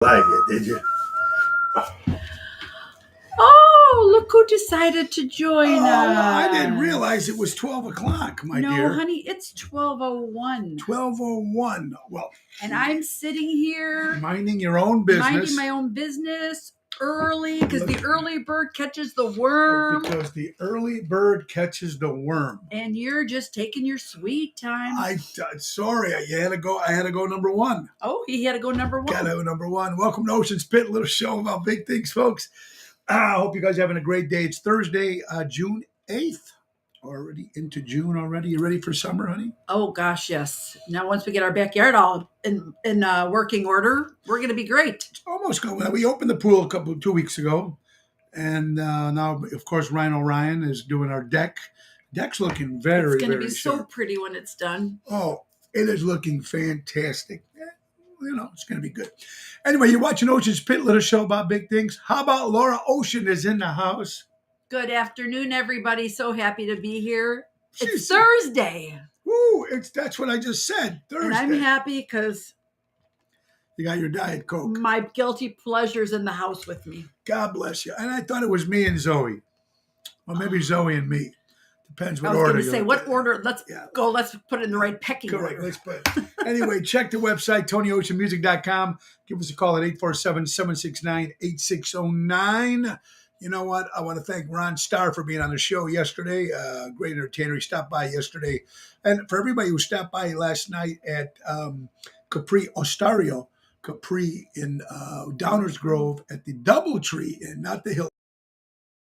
Like it, did you? Oh, look who decided to join us. Well, I didn't realize it was 12 o'clock, my no, dear. honey, it's 12:01. 12:01. Well, And I'm sitting here minding your own business. minding my own business early because the early bird catches the worm. Because the early bird catches the worm. And you're just taking your sweet time. Sorry, I had to go number one. Oh, he had to go number one. Gotta go number one. Welcome to Ocean's Pit, little show about big things, folks. I hope you guys are having a great day. It's Thursday, June 8th. Already into June already. You ready for summer, honey? Oh gosh, yes. Now once we get our backyard all in working order, we're going to be great. It's almost going. We opened the pool 2 weeks ago, and now of course Ryan O'Ryan is doing our deck. Deck's looking very. It's going to be sharp. so pretty when it's done. Oh, it is looking fantastic. It's going to be good. Anyway, you're watching Ocean's Pit, little show about big things. How about Laura Ocean is in the house? Good afternoon, everybody. So happy to be here. It's Thursday. Woo! That's what I just said. Thursday. And I'm happy because you got your Diet Coke. My guilty pleasure's in the house with me. God bless you. And I thought it was me and Zoe. Or maybe Zoe and me. Depends what order. I was going to say, what order? Let's go. Let's put it in the right pecking order. Correct. Let's put it. Anyway, check the website, TonyOceanMusic.com. Give us a call at 847-769-8609. You know what? I want to thank Ron Starr for being on the show yesterday. Great entertainer. He stopped by yesterday. And for everybody who stopped by last night at Capri Ostario, Capri in Downers Grove at the Doubletree Inn, not the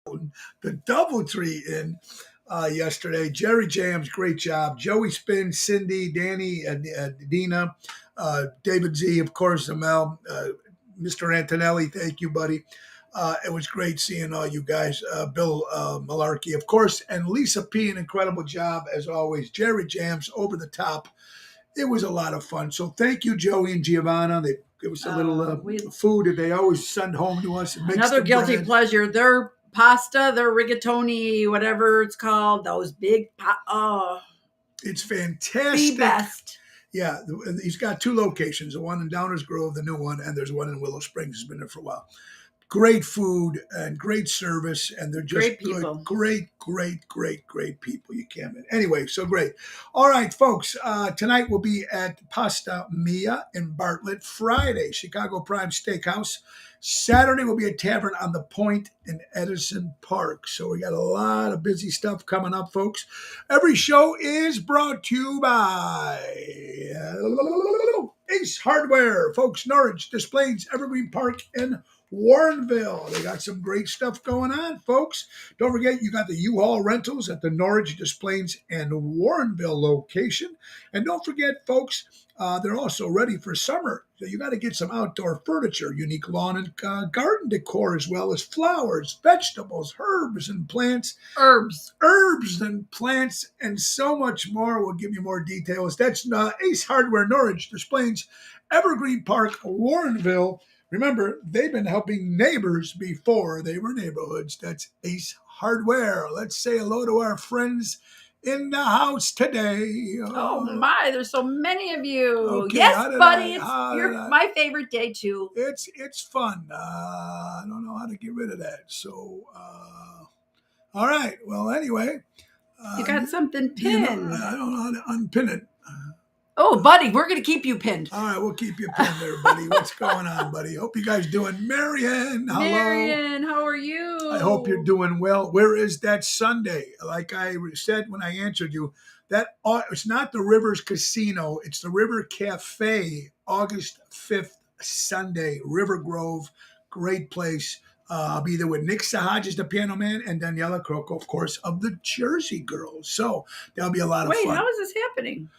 Hilton, the Doubletree Inn yesterday. Jerry Jams, great job. Joey Spin, Cindy, Danny, Dina, David Z, of course, Mel, Mr. Antonelli, thank you, buddy. It was great seeing all you guys. Bill Malarkey, of course, and Lisa P, an incredible job as always. Jerry Jams, over the top. It was a lot of fun. So thank you, Joey and Giovanna. They give us a little food that they always send home to us. Another guilty pleasure. Their pasta, their rigatoni, whatever it's called, those big it's fantastic. The best. Yeah, he's got two locations, the one in Downers Grove, the new one, and there's one in Willow Springs. He's been there for a while. Great food and great service, and they're just great people. Great people. You can't miss. Anyway, so great. All right, folks, tonight we'll be at Pasta Mia in Bartlett. Friday, Chicago Prime Steakhouse. Saturday will be a Tavern on the Point in Edison Park. So we got a lot of busy stuff coming up, folks. Every show is brought to you by Ace Hardware, folks. Norwich Displays, Evergreen Park in Warrenville. They got some great stuff going on, folks. Don't forget, you got the U-Haul rentals at the Norwich Displays and Warrenville location. And don't forget, folks, they're also ready for summer. So you got to get some outdoor furniture, unique lawn and garden decor, as well as flowers, vegetables, herbs and plants. Herbs and plants, and so much more. We'll give you more details. That's Ace Hardware, Norwich Displays, Evergreen Park, Warrenville. Remember, they've been helping neighbors before they were neighborhoods. That's Ace Hardware. Let's say hello to our friends in the house today. Oh my, there's so many of you. Okay, yes, buddy, it's my favorite day too. It's fun. I don't know how to get rid of that. So, all right. Well, anyway. You got something pinned. I don't know how to unpin it. Oh, buddy, we're going to keep you pinned. All right, we'll keep you pinned there, buddy. What's going on, buddy? Hope you guys doing. Marion, hello. Marion, how are you? I hope you're doing well. Where is that Sunday? Like I said when I answered you, that it's not the Rivers Casino. It's the River Cafe, August 5th, Sunday, River Grove. Great place. I'll be there with Nick Sahajas, the piano man, and Daniela Croco, of course, of the Jersey Girls. So that'll be a lot of fun. Wait, how is this happening?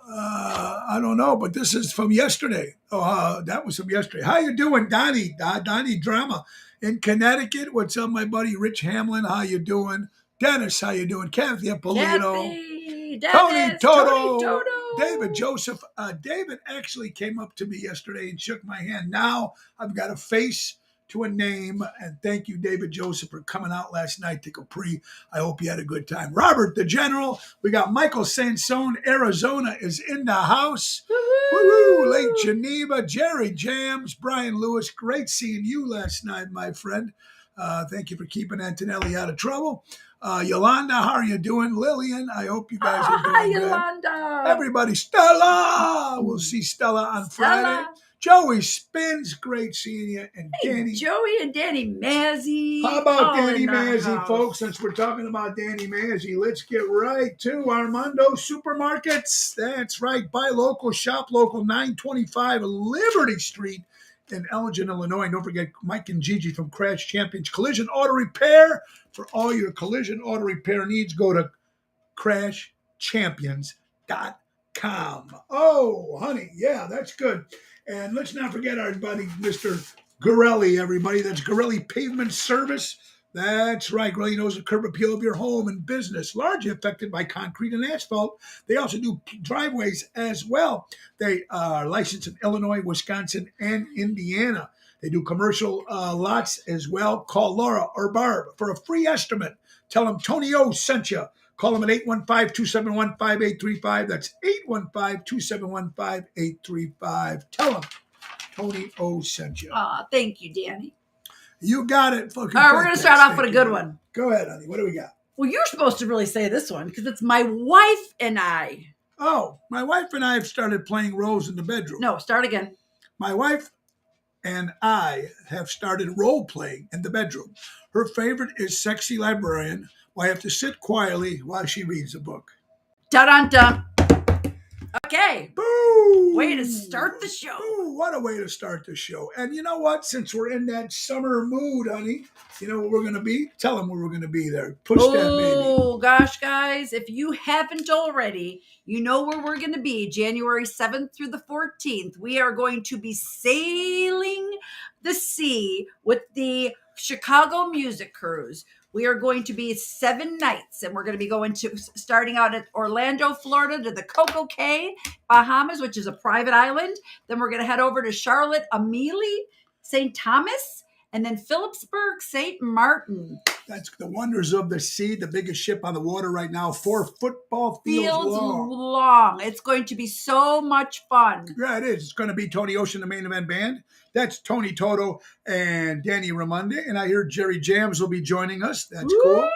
I don't know, but this is from yesterday. That was from yesterday. How you doing, Donnie? Donnie Drama in Connecticut. What's up, my buddy Rich Hamlin? How you doing? Dennis, how you doing? Kathy Appolito. Tony Toto. David Joseph. David actually came up to me yesterday and shook my hand. Now I've got a face to a name. And thank you, David Joseph, for coming out last night to Capri. I hope you had a good time. Robert the General, we got Michael Sansone, Arizona is in the house. Woo-hoo! Lake Geneva, Jerry Jams, Brian Lewis. Great seeing you last night, my friend. Thank you for keeping Antonelli out of trouble. Yolanda, how are you doing? Lillian, I hope you guys are Hi, doing good. Yolanda. Everybody, Stella. We'll see Stella on Friday. Joey Spins, great seeing you. And Hey, Danny. Joey and Danny Mazzy. How about all Danny in the Mazzy, house. folks? Since we're talking about Danny Mazzy, let's get right to Armando Supermarkets. That's right. Buy local, shop local, 925 Liberty Street in Elgin, Illinois. Don't forget Mike and Gigi from Crash Champions Collision Auto Repair. For all your collision auto repair needs, go to crashchampions.com. Oh, honey, yeah, that's good. And let's not forget our buddy, Mr. Gorelli, everybody. That's Gorelli Pavement Service. That's right. Gorelli knows the curb appeal of your home and business, largely affected by concrete and asphalt. They also do driveways as well. They are licensed in Illinois, Wisconsin, and Indiana. They do commercial lots as well. Call Laura or Barb for a free estimate. Tell them Tony O sent you. Call them at 815-271-5835. That's 815-271-5835. Tell them Tony O sent you. Thank you, Danny. You got it. All right, we're going to start off with a good one. Go ahead, honey. What do we got? Well, you're supposed to really say this one because it's my wife and I. Oh, my wife and I have started playing roles in the bedroom. No, start again. My wife and I have started role-playing in the bedroom. Her favorite is Sexy Librarian, where I have to sit quietly while she reads a book. Da-dun-dun. Okay. Boo! Way to start the show. Boo! What a way to start the show. And you know what? Since we're in that summer mood, honey, you know what we're going to be? Tell them where we're going to be there. Push that baby. Oh, gosh, guys. If you haven't already, you know where we're going to be. January 7th through the 14th. We are going to be sailing the sea with the Chicago Music Cruise. We are going to be 7 nights, and we're going to be starting out at Orlando, Florida, to the Coco Cay, Bahamas, which is a private island. Then we're going to head over to Charlotte, Amelie, St. Thomas, and then Phillipsburg, St. Martin. That's the wonders of the sea, the biggest ship on the water right now, 4 football fields long. It's going to be so much fun. Yeah, it is. It's going to be Tony Ocean, the main event band. That's Tony Toto and Danny Ramonde. And I hear Jerry Jams will be joining us. That's cool.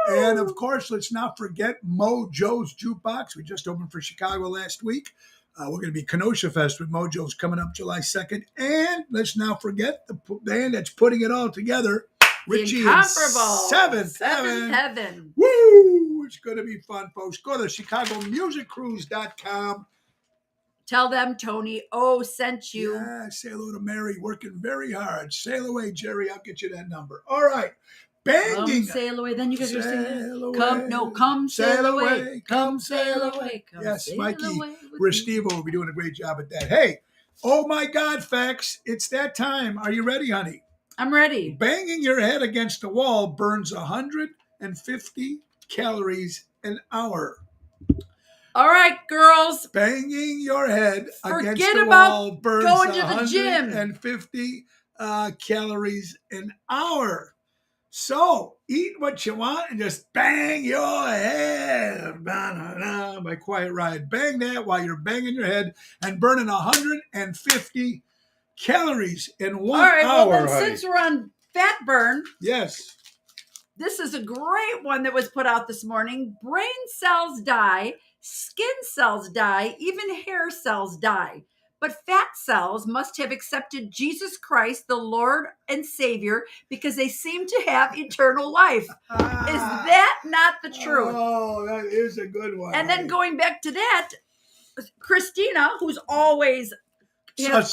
And, of course, let's not forget Mojo's Jukebox. We just opened for Chicago last week. We're going to be Kenosha Fest with Mojo's coming up July 2nd. And let's not forget the band that's putting it all together, Richie and Seventh Heaven. Woo! It's going to be fun, folks. Go to ChicagoMusicCruise.com. Tell them Tony O sent you. Yeah, say hello to Mary, working very hard. Sail away, Jerry. I'll get you that number. All right. Banging. Sail away. Then you guys are singing. Away. Come sail away. Come sail away. Come yes, sail Mikey. Away Rich Stevo will be doing a great job at that. Hey, oh my God, Fax. It's that time. Are you ready, honey? I'm ready. Banging your head against the wall burns 150 calories an hour. All right, girls. Banging your head against the about wall burns going to the gym. 150 calories an hour. So eat what you want and just bang your head. My Quiet Riot. Bang that while you're banging your head and burning 150 calories in 1 hour. All right, well, then, since we're on fat burn. Yes. This is a great one that was put out this morning. Brain cells die, skin cells die, even hair cells die. But fat cells must have accepted Jesus Christ, the Lord and Savior, because they seem to have eternal life. Is that not the truth? Oh, that is a good one. And then going back to that, Christina, who's always man.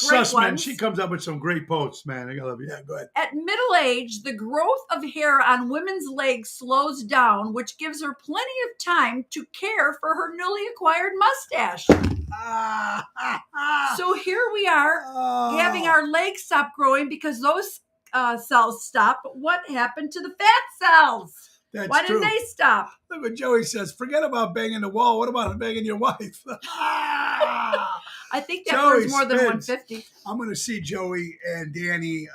She comes up with some great posts, man. I love you. Yeah, go ahead. At middle age, the growth of hair on women's legs slows down, which gives her plenty of time to care for her newly acquired mustache. So here we are having our legs stop growing because those cells stop. But what happened to the fat cells? That's Why true. didn't they stop? Look what Joey says. Forget about banging the wall. What about banging your wife? I think that Joey burns more than spins. 150. I'm going to see Joey and Danny.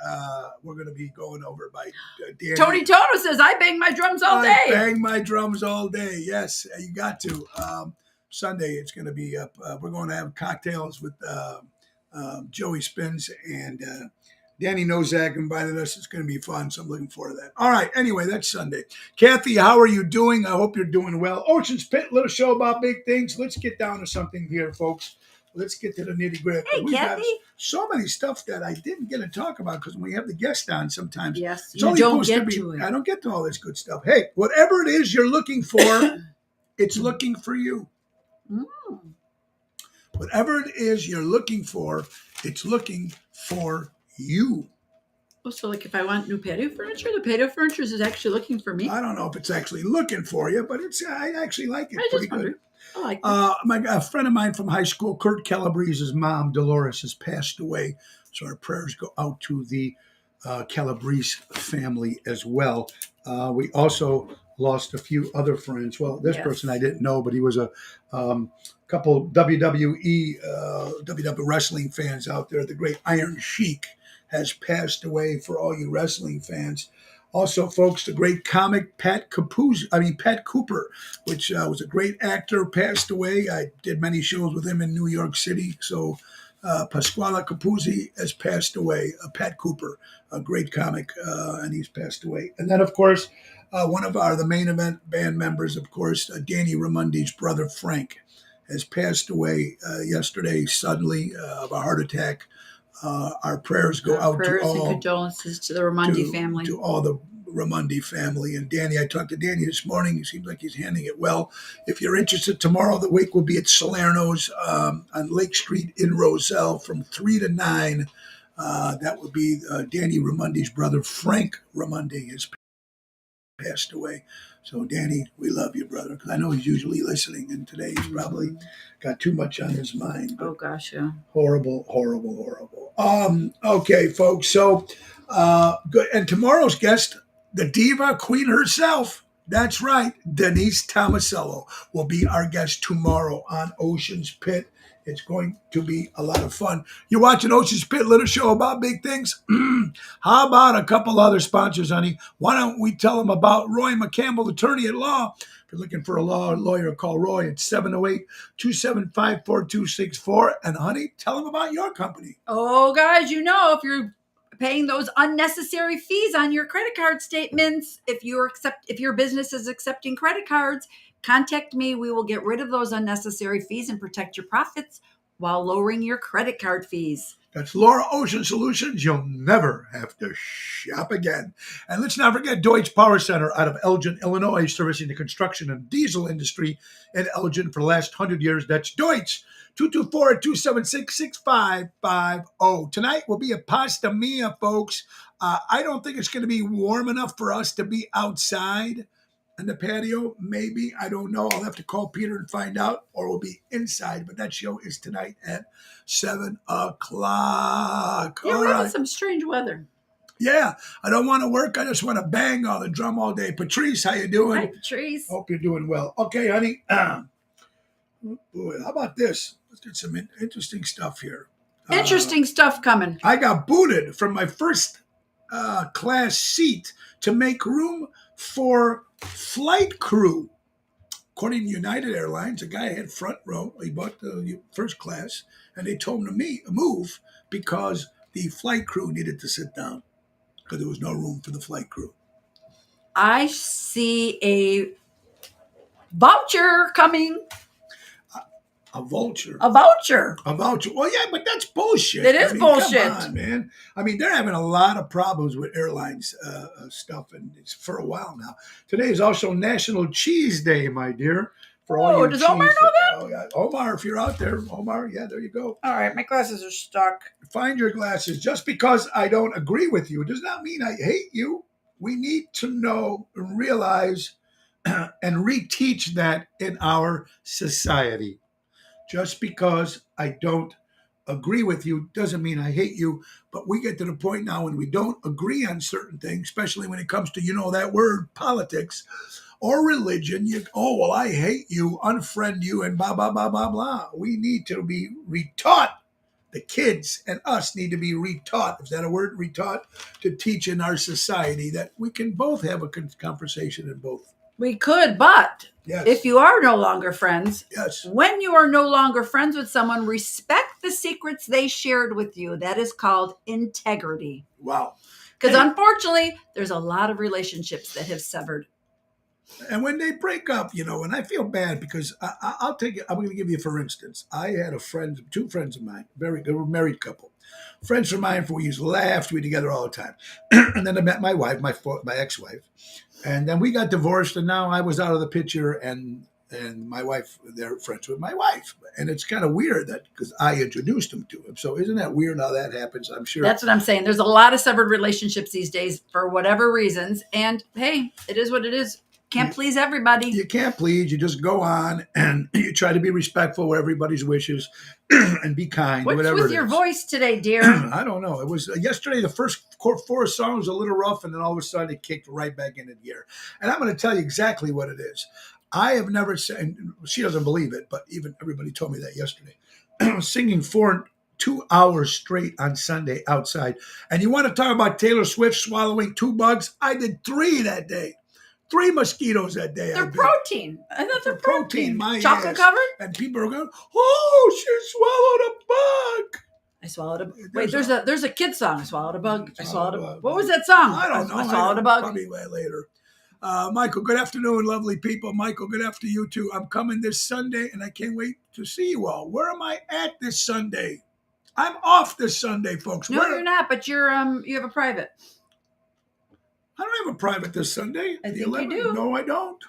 We're going to be going over by Danny. Tony Toto says, I bang my drums all day. I bang my drums all day. Yes, you got to. Sunday, it's going to be up. We're going to have cocktails with Joey Spins and Danny Nozak invited us. It's going to be fun, so I'm looking forward to that. All right. Anyway, that's Sunday. Kathy, how are you doing? I hope you're doing well. Ocean's Pit, little show about big things. Let's get down to something here, folks. Let's get to the nitty gritty. Hey, We've got Kathy. so many stuff that I didn't get to talk about because when we have the guest on sometimes. Yes, it's you only don't supposed get to to it. I don't get to all this good stuff. Hey, whatever it is you're looking for, it's looking for you. Mm. Whatever it is you're looking for, it's looking for you. Oh, so like if I want new patio furniture, the patio furniture is actually looking for me? I don't know if it's actually looking for you, but I actually like it I pretty just good. wondered. I like that. A friend of mine from high school, Kurt Calabrese's mom, Dolores, has passed away. So our prayers go out to the Calabrese family as well. We also lost a few other friends. Well, this Yes. person I didn't know, but he was a couple WWE wrestling fans out there. The great Iron Sheik has passed away for all you wrestling fans. Also, folks, the great comic Pat Cooper, which was a great actor, passed away. I did many shows with him in New York City. So Pasquale Capuzzi has passed away. Pat Cooper, a great comic, and he's passed away. And then, of course, one of the main event band members, of course, Danny Ramundi's brother, Frank, has passed away yesterday suddenly of a heart attack. Our prayers go out prayers to all. and condolences to the Ramundi family. To all the Ramundi family. And Danny, I talked to Danny this morning. He seems like he's handling it well. If you're interested, tomorrow the wake will be at Salerno's on Lake Street in Roselle from 3 to 9. That would be Danny Ramundi's brother, Frank Ramundi, has passed away. So, Danny, we love you, brother, because I know he's usually listening, and today he's probably got too much on his mind. Oh, gosh, yeah. Horrible. Okay, folks. So, good. And tomorrow's guest, the diva queen herself. That's right. Denise Tomasello will be our guest tomorrow on Ocean's Pit. It's going to be a lot of fun. You're watching Ocean's Pit, little show about big things. How about a couple other sponsors, honey? Why don't we tell them about Roy McCampbell, attorney at law? If you're looking for a lawyer, call Roy at 708-275-4264. And honey, tell them about your company. Oh, guys, you know, if you're paying those unnecessary fees on your credit card statements, if your business is accepting credit cards, contact me. We will get rid of those unnecessary fees and protect your profits while lowering your credit card fees. That's Laura Ocean Solutions. You'll never have to shop again. And let's not forget Deutsch Power Center out of Elgin, Illinois, servicing the construction and diesel industry in Elgin for the last 100 years. That's Deutsch, 224-276-6550. Tonight will be a pasta mia, folks. I don't think it's going to be warm enough for us to be outside on the patio. Maybe. I don't know. I'll have to call Peter and find out, or we'll be inside. But that show is tonight at 7 o'clock. Yeah, All we're right. having some strange weather. Yeah, I don't want to work. I just want to bang on the drum all day. Patrice, how you doing? Hi, Patrice. Hope you're doing well. Okay, honey. Boy, how about this? Let's get some interesting stuff here. Interesting stuff coming. I got booted from my first class seat to make room for flight crew. According to United Airlines, a guy had front row. He bought the first class, and they told him to move because the flight crew needed to sit down because there was no room for the flight crew. I see a voucher coming. A vulture. A voucher. A voucher. Well, yeah, but that's bullshit. It is bullshit. Come on, man. I mean, they're having a lot of problems with airlines stuff, and it's for a while now. Today is also National Cheese Day, my dear. For all your does cheese. Omar know that? Oh, yeah. Omar, if you're out there, Omar, yeah, there you go. All right, my glasses are stuck. Find your glasses. Just because I don't agree with you does not mean I hate you. We need to know and realize and reteach that in our society. Just because I don't agree with you doesn't mean I hate you, but we get to the point now when we don't agree on certain things, especially when it comes to, that word, politics or religion. Well, I hate you, unfriend you, and blah, blah, blah, blah, blah. We need to be retaught. The kids and us need to be retaught. Is that a word? Retaught, to teach in our society that we can both have a conversation in both. We could, but Yes. if you are no longer friends, Yes. when you are no longer friends with someone, respect the secrets they shared with you. That is called integrity. Wow. Because unfortunately, there's a lot of relationships that have severed. And when they break up, and I feel bad because I'll take it. I'm going to give you, for instance, I had two friends of mine, very good, married couple. Friends of mine, we used to laugh, we were together all the time. And then I met my wife, my ex-wife. And then we got divorced, and now I was out of the picture, and my wife, they're friends with my wife. And it's kind of weird that because I introduced them to him. So isn't that weird how that happens? I'm sure. That's what I'm saying. There's a lot of severed relationships these days for whatever reasons. And hey, it is what it is. Can't please everybody. You can't please. You just go on and you try to be respectful of everybody's wishes and be kind. What's whatever with your voice today, dear? I don't know. It was yesterday. The first four songs a little rough, and then all of a sudden it kicked right back into gear. And I'm going to tell you exactly what it is. I have never said. She doesn't believe it, but even everybody told me that yesterday. Singing for 2 hours straight on Sunday outside. And you want to talk about Taylor Swift swallowing 2 bugs? I did 3 that day. 3 mosquitoes that day. They're protein. I thought they're protein. Chocolate ass. covered? And people are going, "Oh, she swallowed a bug." I swallowed a wait. There's a kid song. I swallowed a bug. I swallowed a bug. What was that song? I don't know. I swallowed a bug. Probably later. Michael, good afternoon, lovely people. Michael, good afternoon, you too. I'm coming this Sunday, and I can't wait to see you all. Where am I at this Sunday? I'm off this Sunday, folks. No, you're not. But you have a private. I don't have a private this Sunday. I think you do. No, I don't.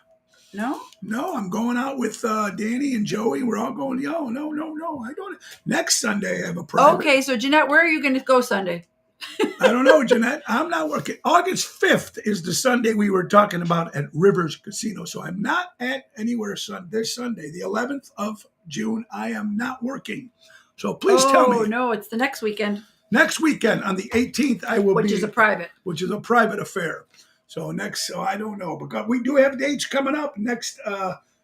No? No, I'm going out with Danny and Joey. We're all going, no, I don't. Next Sunday, I have a private. Okay, so Jeanette, where are you going to go Sunday? I don't know, Jeanette. I'm not working. August 5th is the Sunday we were talking about at Rivers Casino. So I'm not at anywhere this Sunday. The 11th of June, I am not working. So please tell me. Oh, no, it's the next weekend. Next weekend on the 18th, I will Which is a private. Which is a private affair. So I don't know. But we do have dates coming up. Next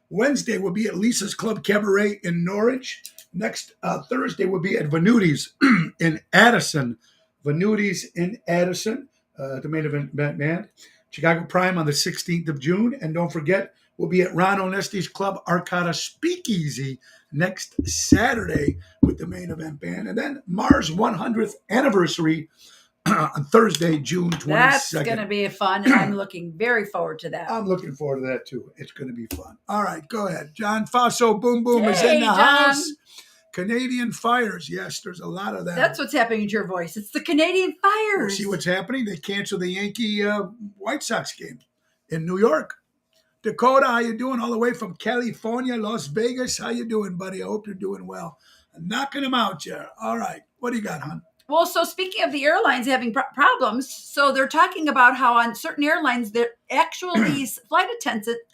Wednesday will be at Lisa's Club Cabaret in Norwich. Next Thursday will be at Venuti's in Addison. Venuti's in Addison, the main event band. Chicago Prime on the 16th of June. And don't forget, we'll be at Ron Onesti's Club Arcata Speakeasy next Saturday with the main event band. And then Mars 100th anniversary on Thursday, June 22nd. That's going to be fun, and I'm looking very forward to that. I'm looking forward to that, too. It's going to be fun. All right, go ahead. John Faso Boom Boom is in the house. Canadian Fires. Yes, there's a lot of that. That's what's happening to your voice. It's the Canadian Fires. See what's happening? They canceled the Yankee White Sox game in New York. Dakota, how you doing? All the way from California, Las Vegas. How you doing, buddy? I hope you're doing well. I'm knocking them out, Jared. All right. What do you got, hon? Well, so speaking of the airlines having problems, so they're talking about how on certain airlines, these flight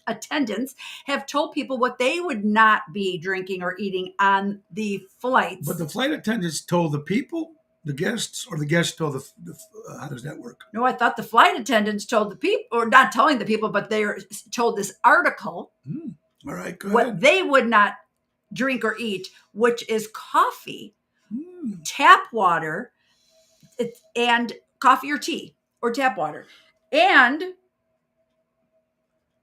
attendants have told people what they would not be drinking or eating on the flights. But the flight attendants told the people, the guests, or the guests told the how does that work? No, I thought the flight attendants told the people, or not telling the people, but they told this article. All right, go what ahead. they would not drink or eat, which is coffee, tap water, and coffee or tea or tap water, and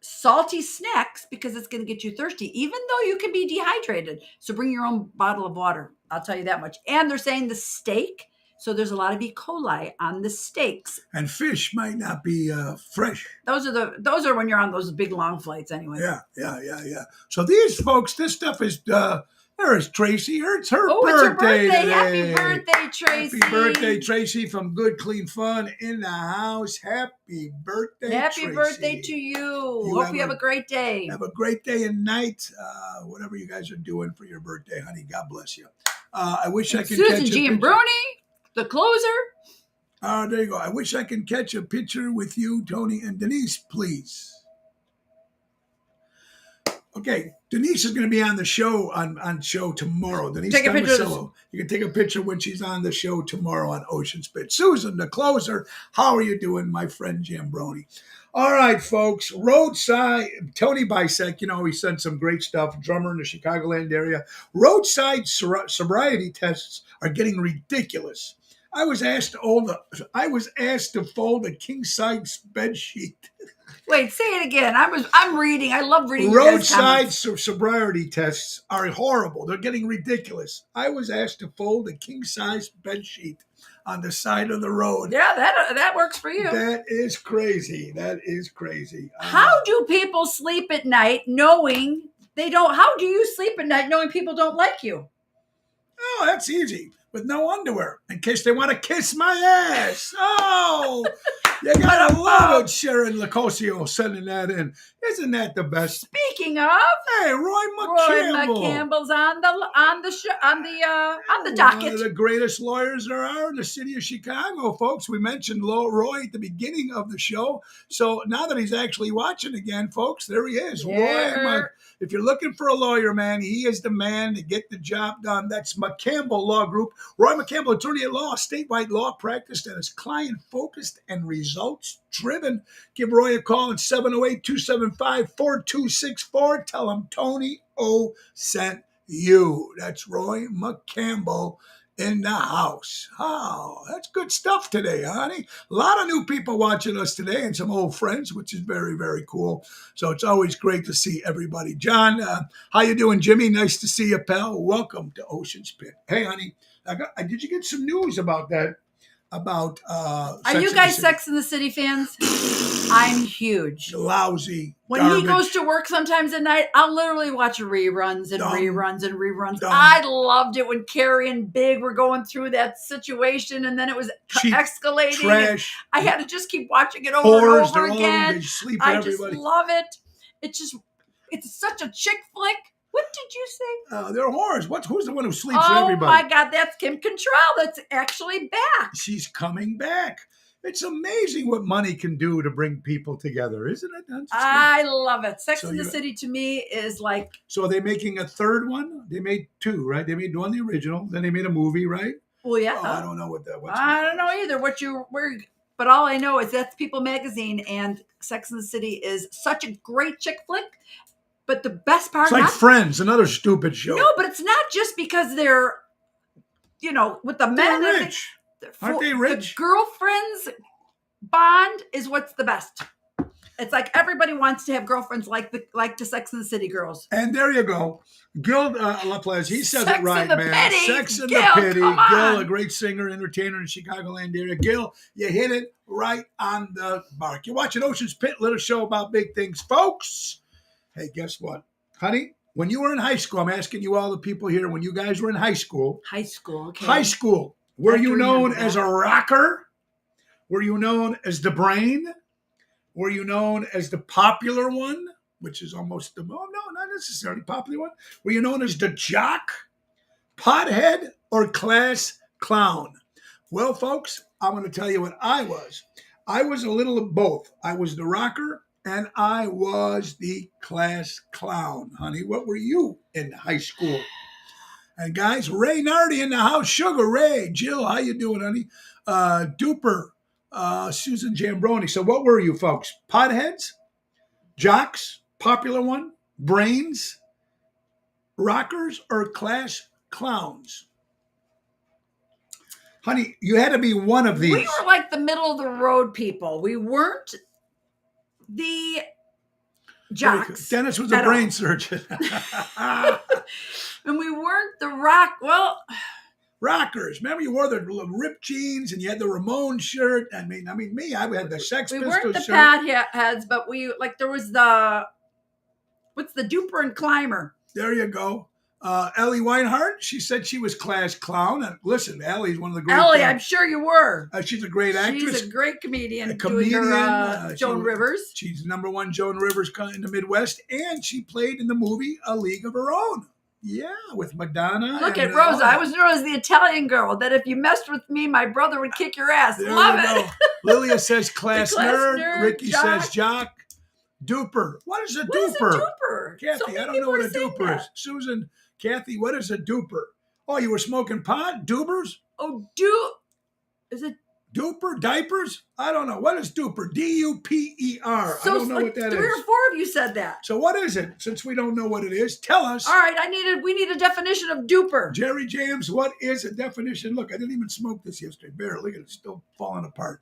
salty snacks, because it's going to get you thirsty, even though you can be dehydrated. So bring your own bottle of water. I'll tell you that much. And they're saying the steak. So there's a lot of E. coli on the steaks. And fish might not be fresh. Those are when you're on those big long flights anyway. Yeah. So these folks, this stuff is there's Tracy. It's her birthday. It's her birthday. Today. Happy birthday, Tracy. Happy birthday, Tracy, from Good Clean Fun in the house. Happy birthday, Happy Tracy. birthday to you. Hope you have a great day. Have a great day and night. Whatever you guys are doing for your birthday, honey. God bless you. I wish I could Susan catch G. a and picture. Bruni, the closer. There you go. I wish I could catch a picture with you, Tony and Denise, please. Okay, Denise is going to be on the show on show tomorrow. Denise Take a picture of Tomasello. You can take a picture when she's on the show tomorrow on Ocean Spit. Susan, the closer. How are you doing, my friend Jambroni? All right, folks. Roadside Tony Bisek. You know he sent some great stuff. Drummer in the Chicagoland area. Roadside sobriety tests are getting ridiculous. I was asked to fold a king size bed sheet. Wait, say it again. I'm reading. I love reading. your guys' Roadside comments. sobriety tests are horrible. They're getting ridiculous. I was asked to fold a king-size bed sheet on the side of the road. Yeah, that works for you. That is crazy. That is crazy. How do people sleep at night knowing they don't? How do you sleep at night knowing people don't like you? Oh, that's easy. With no underwear, in case they want to kiss my ass. Oh, you gotta love it, Sharon Lacosio sending that in. Isn't that the best? Speaking of, Hey, Roy Roy McCampbell. McCampbell's on the One docket. of the greatest lawyers there are in the city of Chicago, folks. We mentioned Roy at the beginning of the show. So now that he's actually watching again, folks, there he is. Yeah. Roy, if you're looking for a lawyer, man, he is the man to get the job done. That's McCampbell Law Group. Roy McCampbell, attorney at law, statewide law practice that is client-focused and results-driven. Give Roy a call at 708-275-4264. Tell him Tony O sent you. That's Roy McCampbell in the house. Oh, that's good stuff today, honey. A lot of new people watching us today and some old friends, which is very, very cool. So it's always great to see everybody. John, how you doing, Jimmy? Nice to see you, pal. Welcome to Ocean Spit. Hey, honey, did you get some news about that? About Are you guys Sex and the City fans? I'm huge. Lousy. When garbage. he goes to work sometimes at night, I'll literally watch reruns and Dumb. reruns and reruns. Dumb. I loved it when Carrie and Big were going through that situation, and then it was Cheap escalating. trash. I had to just keep watching it over Whores, and over they're all again. they sleep I everybody. just love it. It's such a chick flick. What did you say? They're whores. Who's the one who sleeps with Oh everybody? my God, that's Kim Cattrall. That's actually back. She's coming back. It's amazing what money can do to bring people together, isn't it? I love it. Sex So and the you- City to me is like, So are they making a third one? They made two, right? They made one the original, then they made a movie, right? well, yeah. Oh, I don't know what that was. I don't know either but all I know is that's People Magazine, and Sex and the City is such a great chick flick. But the best part, It's like Friends, another stupid show. no, but it's not just because they're, with the men. They're rich. Aren't they rich? The girlfriends bond is what's the best. It's like everybody wants to have girlfriends like the Sex and the City girls. And there you go. Gil LaPlace, he says Sex it right, and the man. Pity. Sex and Gil, the Pity. come Gil, on. a great singer, entertainer in the Chicagoland area. Gil, you hit it right on the mark. You're watching Ocean's Pit, little show about big things, folks. Hey, guess what? Honey, when you were in high school, I'm asking you all the people here, when you guys were in high school, High school, okay. were I have you to known remember as that. a rocker? Were you known as the brain? Were you known as the popular one, which is almost not necessarily popular one? Were you known as the jock, pothead, or class clown? Well, folks, I'm going to tell you what I was. I was a little of both. I was the rocker and I was the class clown, honey. What were you in high school? And guys, Ray Nardi in the house. Sugar Ray, Jill, how you doing, honey? Duper, Susan Jambroni. So what were you, folks? Potheads, jocks, popular one, brains, rockers, or class clowns? Honey, you had to be one of these. We were like the middle of the road people. We weren't the jocks. Dennis was a at brain all. surgeon. And we weren't the rock. Well, Rockers. Remember, you wore the ripped jeans and you had the Ramones shirt. I mean, me, I had the Sex we Pistols weren't the shirt. pad heads, but there was what's the Duper and Climber? There you go. Ellie Weinhardt, she said she was class clown. And listen, Ellie's one of the great. Ellie, I'm sure you were. She's a great actress. She's a great comedian. A Doing her comedian, Joan Rivers. She's #1 Joan Rivers in the Midwest, and she played in the movie A League of Her Own. Yeah, with Madonna. Look and, at Rosa. I was known as the Italian girl. That if you messed with me, my brother would kick your ass. There Love you it. go. Lilia says class, The class nerd. nerd, Ricky jock. says jock. Duper. What is a What is a duper? duper? So Kathy, many I don't know people what are a saying duper that. is. Susan, Kathy, what is a duper? Oh, you were smoking pot? Dupers? Oh, is it? Duper? Diapers? I don't know. What is duper? D-U-P-E-R. I So don't know like what that 3 is. or 4 of you said that. So what is it? Since we don't know what it is, tell us. All right, we need a definition of duper. Jerry James, what is a definition? Look, I didn't even smoke this yesterday. Barely. Look at it. It's still falling apart.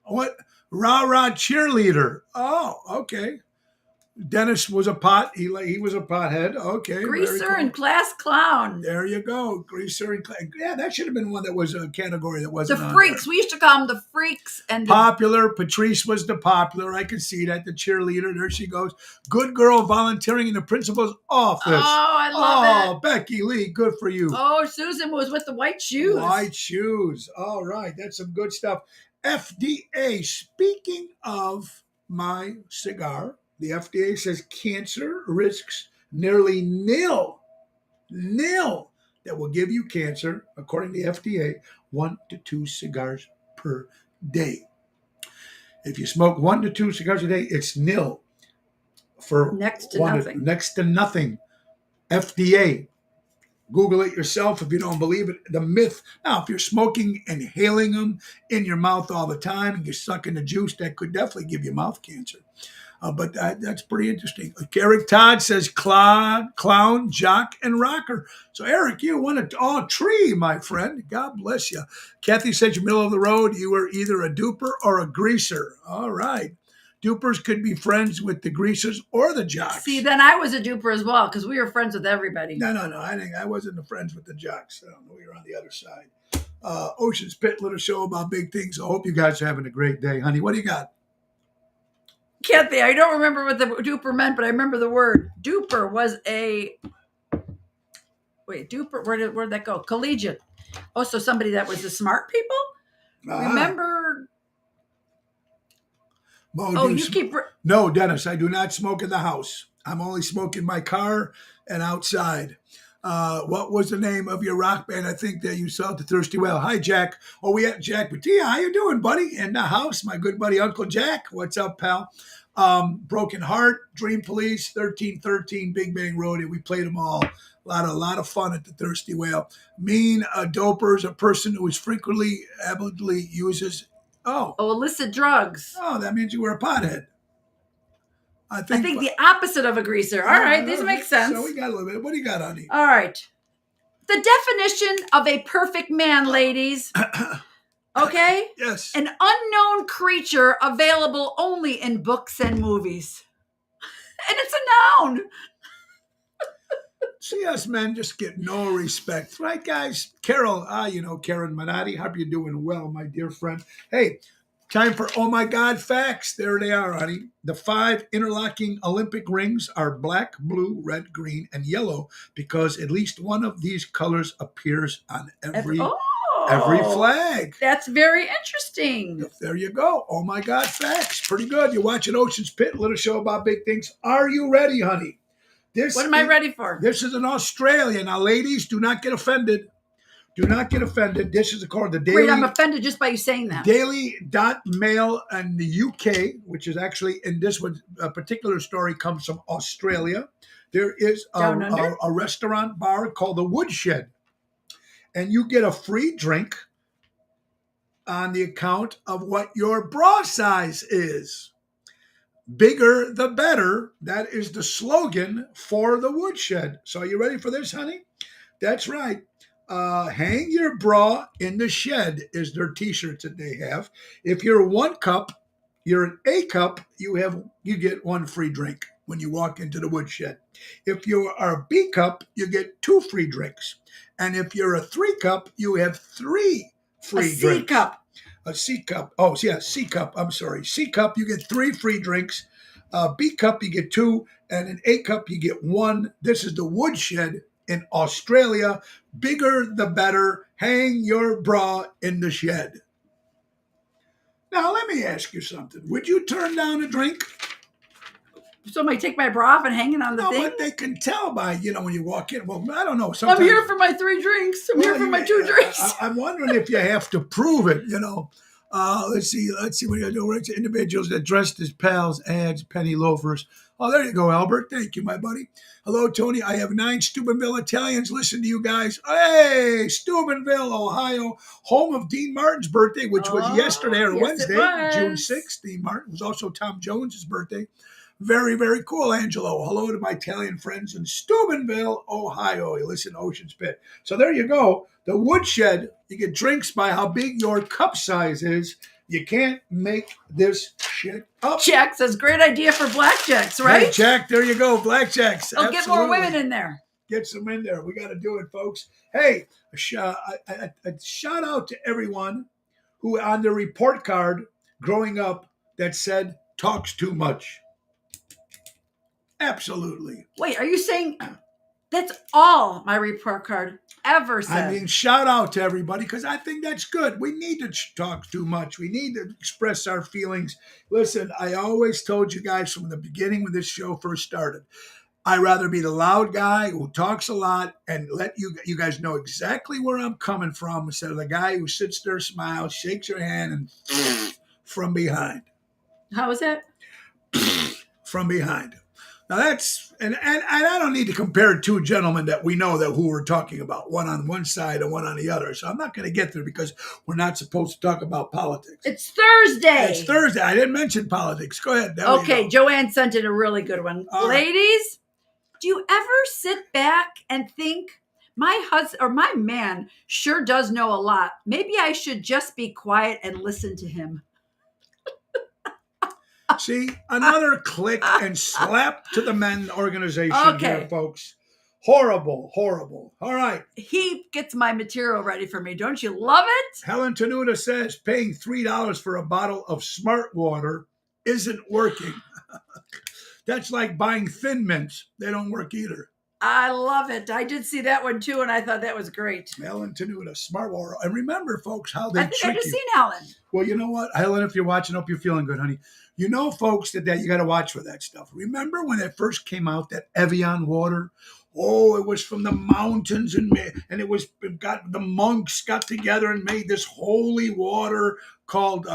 What? Rah-rah cheerleader. Oh, okay. Dennis was a he was a pothead. Okay. very Greaser cool. and class clown. There you go. Greaser and yeah, that should have been one that was a category that The wasn't on freaks. there. We used to call them the freaks and the Popular. Patrice was the popular. I can see that. The cheerleader. There she goes. Good girl volunteering in the principal's office. Oh, I love it. Becky Lee, good for you. Oh, Susan was with the white shoes. White shoes. All right. That's some good stuff. FDA. Speaking of my cigar, the FDA says cancer risks nearly nil that will give you cancer, according to the FDA, 1 to 2 cigars per day. If you smoke 1 to 2 cigars a day, it's nil. For Next to nothing. Next to nothing. FDA. Google it yourself if you don't believe it. The myth. Now, if you're smoking, inhaling them in your mouth all the time, and you're sucking the juice, that could definitely give you mouth cancer. But that's pretty interesting. Eric Todd says clown, jock, and rocker. So, Eric, you won it all tree, my friend. God bless you. Kathy said you're middle of the road. You were either a duper or a greaser. All right. Dupers could be friends with the greasers or the jocks. See, then I was a duper as well because we were friends with everybody. No. I wasn't friends with the jocks. I don't know. We were on the other side. Ocean's Pit, little show about big things. I hope you guys are having a great day, honey. What do you got? Kathy, I don't remember what the duper meant, but I remember the word. Duper was duper, where'd that go? Collegiate. Oh, so somebody that was the smart people? Remember? No, Dennis, I do not smoke in the house. I'm only smoking my car and outside. What was the name of your rock band? I think that you saw the Thirsty Whale. Hi, Jack. Oh, we had Jack Batia. How you doing, buddy? In the house, my good buddy, Uncle Jack. What's up, pal? Broken Heart, Dream Police, 1313, Big Bang Road. We played them all. A lot of fun at the Thirsty Whale. Mean doper is a person who is frequently, avidly uses. Illicit drugs. Oh, that means you were a pothead. I think the opposite of a greaser. All right, this makes sense. So we got a little bit. What do you got, honey? All right. The definition of a perfect man, ladies. Okay? Yes. An unknown creature available only in books and movies. And it's a noun. See, us men just get no respect. Right, guys? Carol, Karen Minotti. Hope you're doing well, my dear friend. Hey, time for Oh My God facts. There they are, honey. The 5 interlocking Olympic rings are black, blue, red, green, and yellow because at least one of these colors appears on every flag. That's very interesting. There you go. Oh My God facts. Pretty good. You're watching Ocean's Pit, little show about big things. Are you ready, honey? What am I ready for? This is in Australia. Now, ladies, do not get offended. Do not get offended. This is called the Daily. Wait, I'm offended just by you saying that. Daily.mail in the UK, which is actually in this one, a particular story comes from Australia. There is a restaurant bar called the Woodshed. And you get a free drink on the account of what your bra size is. Bigger the better. That is the slogan for the Woodshed. So are you ready for this, honey? That's right. Hang your bra in the shed is their t-shirts that they have. If you're 1 cup, you're an A cup, you get 1 free drink when you walk into the Woodshed. If you are a B cup, you get 2 free drinks. And if you're a 3 cup, you have 3 free drinks. A C cup. A C cup. Oh, yeah, C cup. I'm sorry. C cup, you get 3 free drinks. B cup, you get 2. And an A cup, you get 1. This is the Woodshed in Australia. Bigger the better. Hang your bra in the shed. Now, let me ask you something. Would you turn down a drink? So I take my bra off and hang it on the thing? No, but they can tell by, when you walk in. Well, I don't know. Sometimes, I'm here for my 3 drinks. I'm here for my 2 drinks. I'm wondering if you have to prove it, Let's see what you do. Rich individuals that dressed as pals, ads, penny loafers. Oh, there you go, Albert. Thank you, my buddy. Hello, Tony. I have 9 Steubenville Italians. Listen to you guys. Hey, Steubenville, Ohio, home of Dean Martin's birthday, which was yesterday or yes, Wednesday, it was. June 6th. Dean Martin was also Tom Jones's birthday. Very, very cool, Angelo. Hello to my Italian friends in Steubenville, Ohio. You listen to Ocean's Pit. So there you go. The Woodshed, you get drinks by how big your cup size is. You can't make this shit up. Jack says, great idea for blackjacks, right? Hey, Jack, there you go. Blackjacks. They'll get more women in there. Get some in there. We got to do it, folks. Hey, a shout out to everyone who on the report card growing up that said talks too much. Absolutely. Wait, are you saying that's all my report card ever said? I mean, shout out to everybody because I think that's good. We need to talk too much. We need to express our feelings. Listen, I always told you guys from the beginning when this show first started, I'd rather be the loud guy who talks a lot and let you guys know exactly where I'm coming from instead of the guy who sits there, smiles, shakes your hand, and from behind. How was that? From behind. Now that's and I don't need to compare two gentlemen that we know that who we're talking about, one on one side and one on the other. So I'm not going to get there because we're not supposed to talk about politics. It's Thursday. It's Thursday. I didn't mention politics. Go ahead. There Okay, Joanne sent in a really good one. All Ladies, do you ever sit back and think my husband or my man sure does know a lot? Maybe I should just be quiet and listen to him. See, another click and slap to the men organization Okay. here, folks. Horrible, horrible. All right. He gets my material ready for me. Don't you love it? Helen Tenuta says paying $3 for a bottle of Smart Water isn't working. That's like buying Thin Mints. They don't work either. I love it. I did see that one too, and I thought that was great. Helen Tenuta, Smart Water. And remember, folks, how they I think I trick just you. seen Helen. Well, you know what? Helen, if you're watching, hope you're feeling good, honey. You know, folks, that you got to watch for that stuff. Remember when it first came out, that Evian water? Oh, it was from the mountains, and the monks got together and made this holy water called,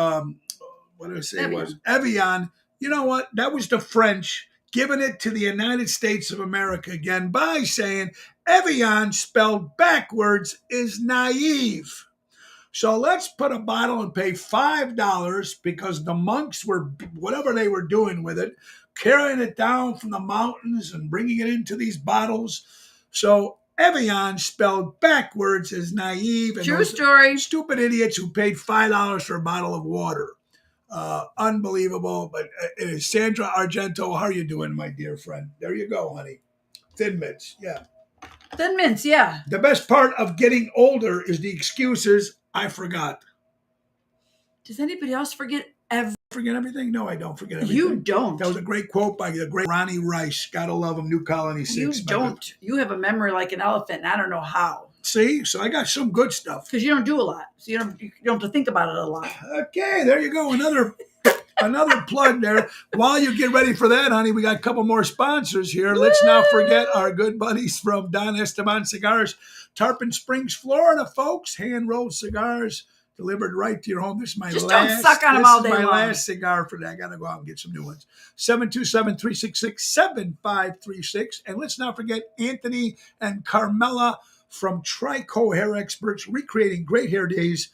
what did I say it was? Evian. You know what? That was the French giving it to the United States of America again by saying Evian spelled backwards is naive. So let's put a bottle and pay $5 because the monks were, whatever they were doing with it, carrying it down from the mountains and bringing it into these bottles. So Evian spelled backwards is naive. And True story. Stupid idiots who paid $5 for a bottle of water. Unbelievable. But Sandra Argento, how are you doing, my dear friend? There you go, honey. Thin Mints, yeah. Thin Mints, yeah. The best part of getting older is the excuses. I forgot. Does anybody else forget Forget everything? No, I don't forget everything. You don't. That was a great quote by the great Ronnie Rice. Gotta love him. New Colony 6. You don't. You have a memory like an elephant, and I don't know how. See? So I got some good stuff. Because you don't do a lot. So you don't have to think about it a lot. Okay, there you go. Another plug there. While you get ready for that, honey, we got a couple more sponsors here. Let's not forget our good buddies from Don Esteban Cigars, Tarpon Springs, Florida, folks. Hand-rolled cigars delivered right to your home. This is my Just last. don't suck on them all day long. This is my last cigar for that. I got to go out and get some new ones. 727-366-7536. And let's not forget Anthony and Carmela from Trico Hair Experts, recreating great hair days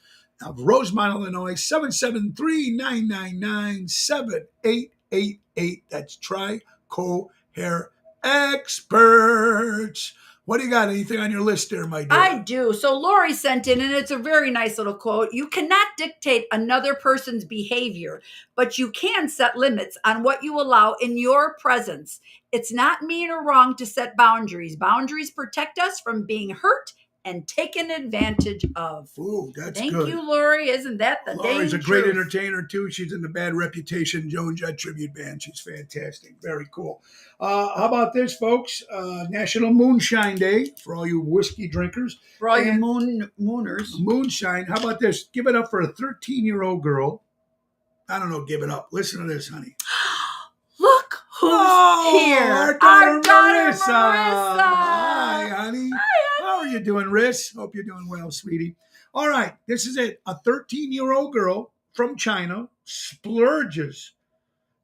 of Rosemont, Illinois, 773-999-7888. That's Trico Hair Experts. What do you got? Anything on your list there, my dear? I do. So Lori sent in, and it's a very nice little quote. You cannot dictate another person's behavior, but you can set limits on what you allow in your presence. It's not mean or wrong to set boundaries. Boundaries protect us from being hurt and taken advantage of. Ooh, that's Thank good. you, Lori. Isn't that the day? Lori's a great entertainer, too. She's in the Bad Reputation Joan Jett tribute band. She's fantastic. Very cool. How about this, folks? National Moonshine Day for all you whiskey drinkers. For all you mooners. Moonshine. How about this? Give it up for a 13-year-old girl. I don't know, give it up. Listen to this, honey. Look who's here. Our daughter Marissa. Hi, honey. How are you doing, Riss? Hope you're doing well, sweetie. All right, this is it. A 13-year-old girl from China splurges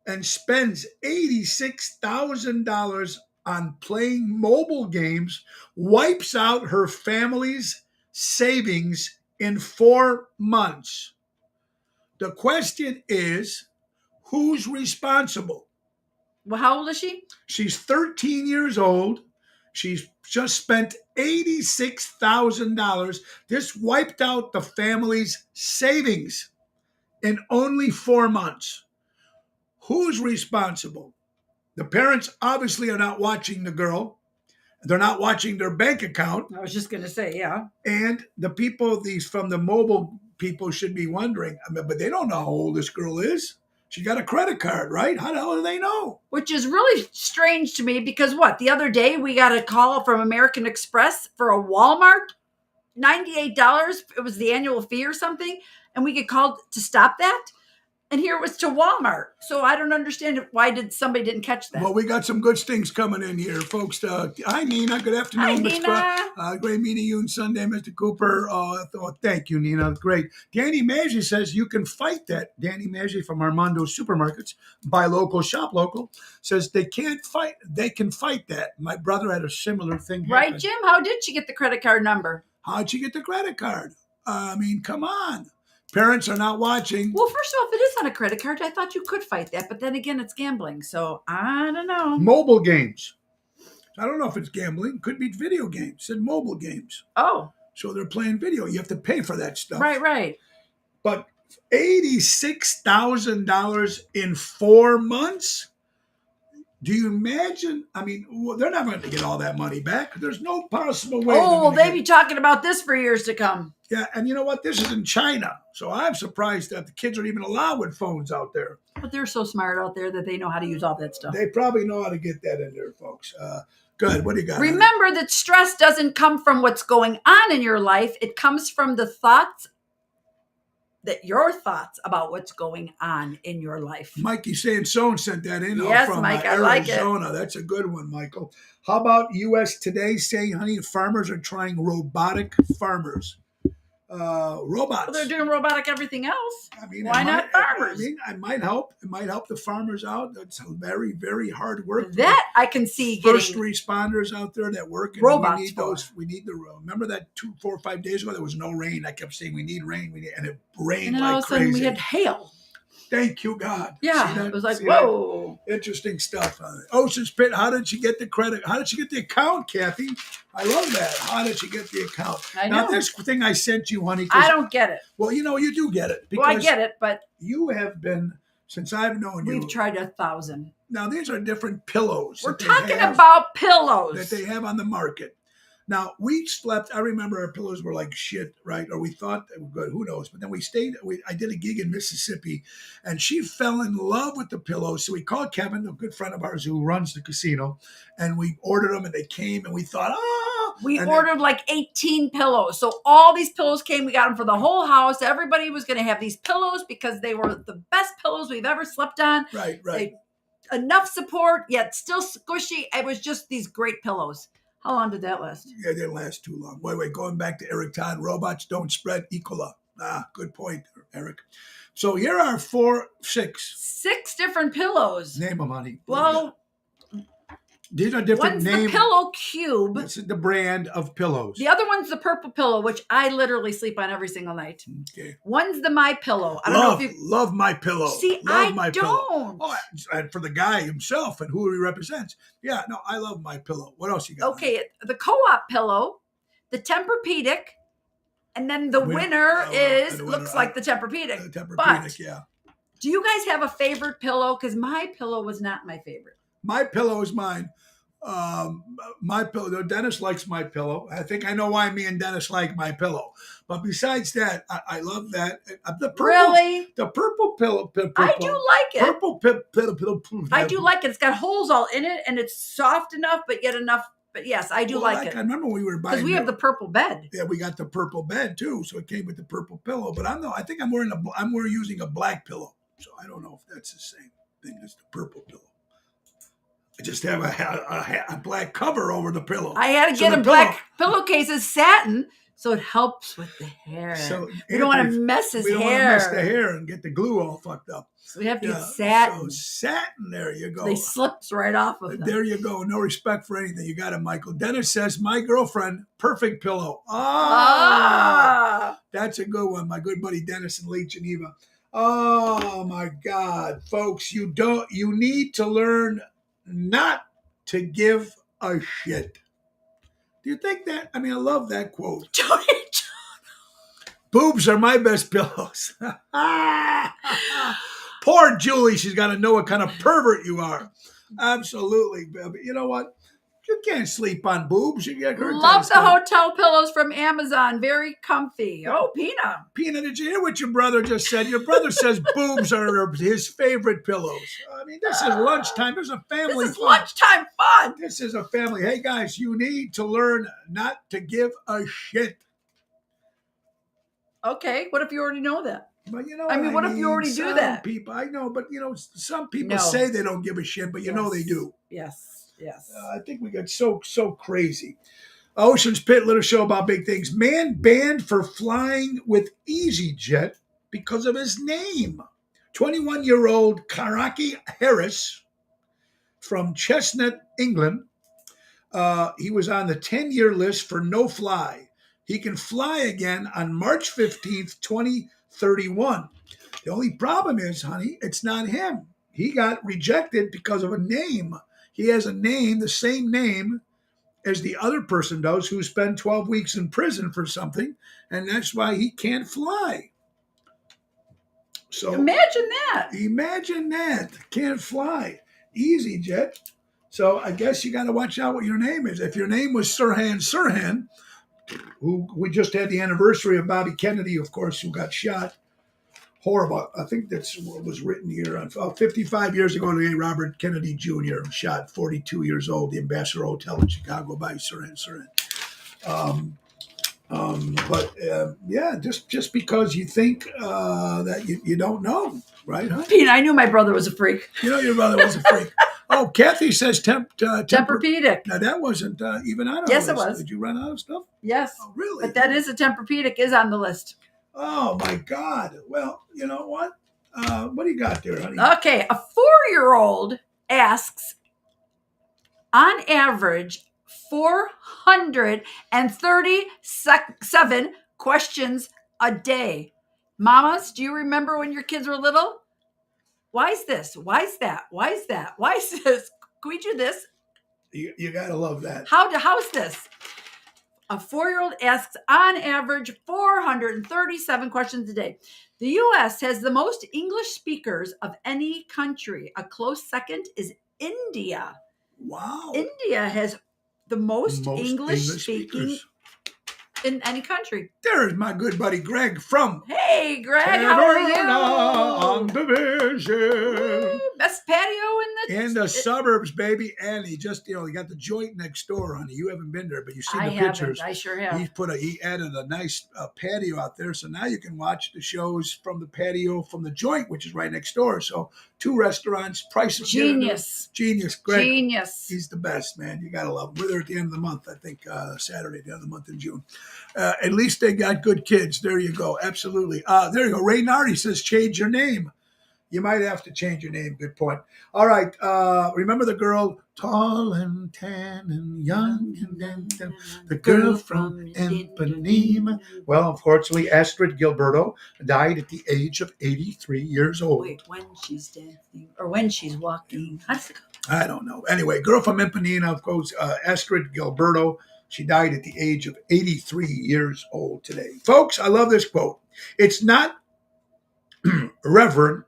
and spends $86,000 on playing mobile games, wipes out her family's savings in 4 months. The question is, who's responsible? Well, how old is she? She's 13 years old. She's just spent $86,000. This wiped out the family's savings in only 4 months. Who's responsible? The parents obviously are not watching the girl. They're not watching their bank account. I was just going to say, yeah. And the people, these from the mobile people, should be wondering, but they don't know how old this girl is. She got a credit card, right? How the hell do they know? Which is really strange to me because what? The other day we got a call from American Express for a Walmart, $98. It was the annual fee or something. And we get called to stop that. And here it was to Walmart. So I don't understand why somebody didn't catch that. Well, we got some good things coming in here, folks. Hi, Nina. Good afternoon, Hi, Nina. Great meeting you on Sunday, Mr. Cooper. Thank you, Nina. Great. Danny Maggi says you can fight that. Danny Maggi from Armando Supermarkets, buy local, shop local, says they can't fight. They can fight that. My brother had a similar thing happen. Right, Jim? How did she get the credit card number? How'd she get the credit card? I mean, come on. Parents are not watching. Well, first of all, if it is on a credit card, I thought you could fight that. But then again, it's gambling. So I don't know. Mobile games. I don't know if it's gambling. Could be video games. It said mobile games. Oh. So they're playing video. You have to pay for that stuff. Right. But $86,000 in 4 months? Do you imagine? I mean, they're not going to get all that money back. There's no possible way. Oh, they be talking about this for years to come. Yeah, and you know what? This is in China. So I'm surprised that the kids are even allowed with phones out there. But they're so smart out there that they know how to use all that stuff. They probably know how to get that in there, folks. Good. What do you got? Remember that stress doesn't come from what's going on in your life. It comes from your thoughts about what's going on in your life. Mikey Sansone sent that in. Yes, from Mike, I Arizona. like it. That's a good one, Michael. How about U.S. Today saying, honey, farmers are trying robotic farmers? Robots. Well, they're doing robotic everything else. I mean, why not farmers? It might help. It might help the farmers out. That's very, very hard work. That I can see First getting responders out there that work. Robots. We need the. Remember that 2, 4, 5 days ago there was no rain. I kept saying we need rain. And it rained and then like all of a sudden crazy. we had hail. Thank you, God. Yeah, it was like, whoa. Interesting stuff. Ocean Spit, how did she get the credit? How did she get the account, Kathy? I love that. How did she get the account? I know. Now, this thing I sent you, honey. I don't get it. Well, you do get it. Well, I get it, but you have been, since I've known you. We've tried 1,000. Now, these are different pillows. We're talking about pillows. That they have on the market. Now, we slept, I remember our pillows were like shit, right? Or we thought they were good, who knows? But then I did a gig in Mississippi, and she fell in love with the pillows. So we called Kevin, a good friend of ours who runs the casino, and we ordered them, and they came, and we thought, We ordered like 18 pillows. So all these pillows came. We got them for the whole house. Everybody was going to have these pillows because they were the best pillows we've ever slept on. Right. Enough support, yet still squishy. It was just these great pillows. How long did that last? Yeah, it didn't last too long. Wait, going back to Eric Todd, robots don't spread Ebola. Good point, Eric. So here are 6 different pillows. Name them, honey. Well, these are different one's names. the Pillow Cube. This is the brand of pillows. The other one's the Purple Pillow, which I literally sleep on every single night. Okay. One's the My Pillow. I don't know if you love My Pillow. See, love I don't. Oh, and for the guy himself and who he represents. Yeah, no, I love My Pillow. What else you got? Okay, the Co-op Pillow, the Tempur-Pedic, and then the winner looks like the Tempur-Pedic. The Tempur-Pedic, but yeah. Do you guys have a favorite pillow? Because My Pillow was not my favorite. My Pillow is mine. My Pillow. Dennis likes My Pillow. I think I know why me and Dennis like My Pillow. But besides that, I love that. The purple pillow. I do like it. Purple pillow. I do like it. It's got holes all in it, and it's soft enough, but yet enough. But yes, I do like it. I remember we were buying. Because we have the purple bed. Yeah, we got the purple bed too, so it came with the purple pillow. But I think I'm using a black pillow, so I don't know if that's the same thing as the purple pillow. just have a black cover over the pillow. I had to So get the him black pillowcases, satin, so it helps with the hair. So we don't want to Anthony, mess his we don't want hair. to mess the hair and get the glue all fucked up. So we have to Yeah, get satin. So satin, there you go. They slips right off of them. There you go. No respect for anything. You got it, Michael. Dennis says, my girlfriend, perfect pillow. That's a good one. My good buddy Dennis in Lake Geneva. Oh my God, folks, you need to learn not to give a shit. Do you think that? I mean, I love that quote. Boobs are my best pillows. Poor Julie. She's got to know what kind of pervert you are. Absolutely. But you know what? You can't sleep on boobs. You get hurt. Love the hotel pillows from Amazon. Very comfy. Oh, Pina. Pina, did you hear what your brother just said? Your brother says boobs are his favorite pillows. I mean, this is lunchtime. This is a family. This is lunchtime fun. This is a family. Hey, guys, you need to learn not to give a shit. Okay, what if you already know that? But you know, I mean, what if you already do that? People, I know, but you know, some people say they don't give a shit, but you know they do. Yes. I think we got so crazy. Ocean's Pit, little show about big things. Man banned for flying with EasyJet because of his name. 21-year-old Karaki Harris from Chestnut, England. He was on the 10-year list for no fly. He can fly again on March 15th, 2031. The only problem is, honey, it's not him. He got rejected because of a name. He has a name, the same name as the other person does who spent 12 weeks in prison for something, and that's why he can't fly. So imagine that. Imagine that. Can't fly. EasyJet. So I guess you got to watch out what your name is. If your name was Sirhan, who we just had the anniversary of Bobby Kennedy, of course, who got shot. Horrible. I think that's what was written here. 55 years ago today, Robert Kennedy Jr. shot, 42 years old, the Ambassador Hotel in Chicago by Sirhan. Yeah, just because you think that you don't know, right? Huh? Pete, I knew my brother was a freak. You know your brother was a freak. Oh, Kathy says Tempur-Pedic. Now that wasn't even on our list. It was. Did you run out of stuff? Yes. Oh, really? But that is a Tempur-Pedic is on the list. Oh my God. Well, you know what? What do you got there, honey? Okay, a 4-year-old asks, on average, 437 questions a day. Mamas, do you remember when your kids were little? Why is this? Why is that? Why is that? Why is this? Can we do this? You gotta love that. How's this? A 4-year-old asks on average 437 questions a day. The U.S. has the most English speakers of any country. A close second is India. Wow. India has the most English speaking in any country. There's my good buddy Greg from Hey, Greg, how are you? On Division. Woo, best patio in the suburbs, baby. And he just, he got the joint next door, honey. You haven't been there, but you've seen the pictures. I sure have. He added a nice patio out there, so now you can watch the shows from the patio from the joint, which is right next door. So 2 restaurants, prices. Genius, Greg. Genius. He's the best, man. You gotta love him. We're there at the end of the month, I think, Saturday, the end of the month in June. At least they got good kids. There you go. Absolutely. There you go. Ray Nardi says, change your name. You might have to change your name. Good point. All right. Remember the girl, tall and tan and young and dancing, the girl from Ipanema. Well, unfortunately, Astrid Gilberto died at the age of 83 years old. Wait, when she's dancing or when she's walking? How does it go? I don't know. Anyway, girl from Ipanema, of course, Astrid Gilberto. She died at the age of 83 years old today. Folks, I love this quote. It's not reverend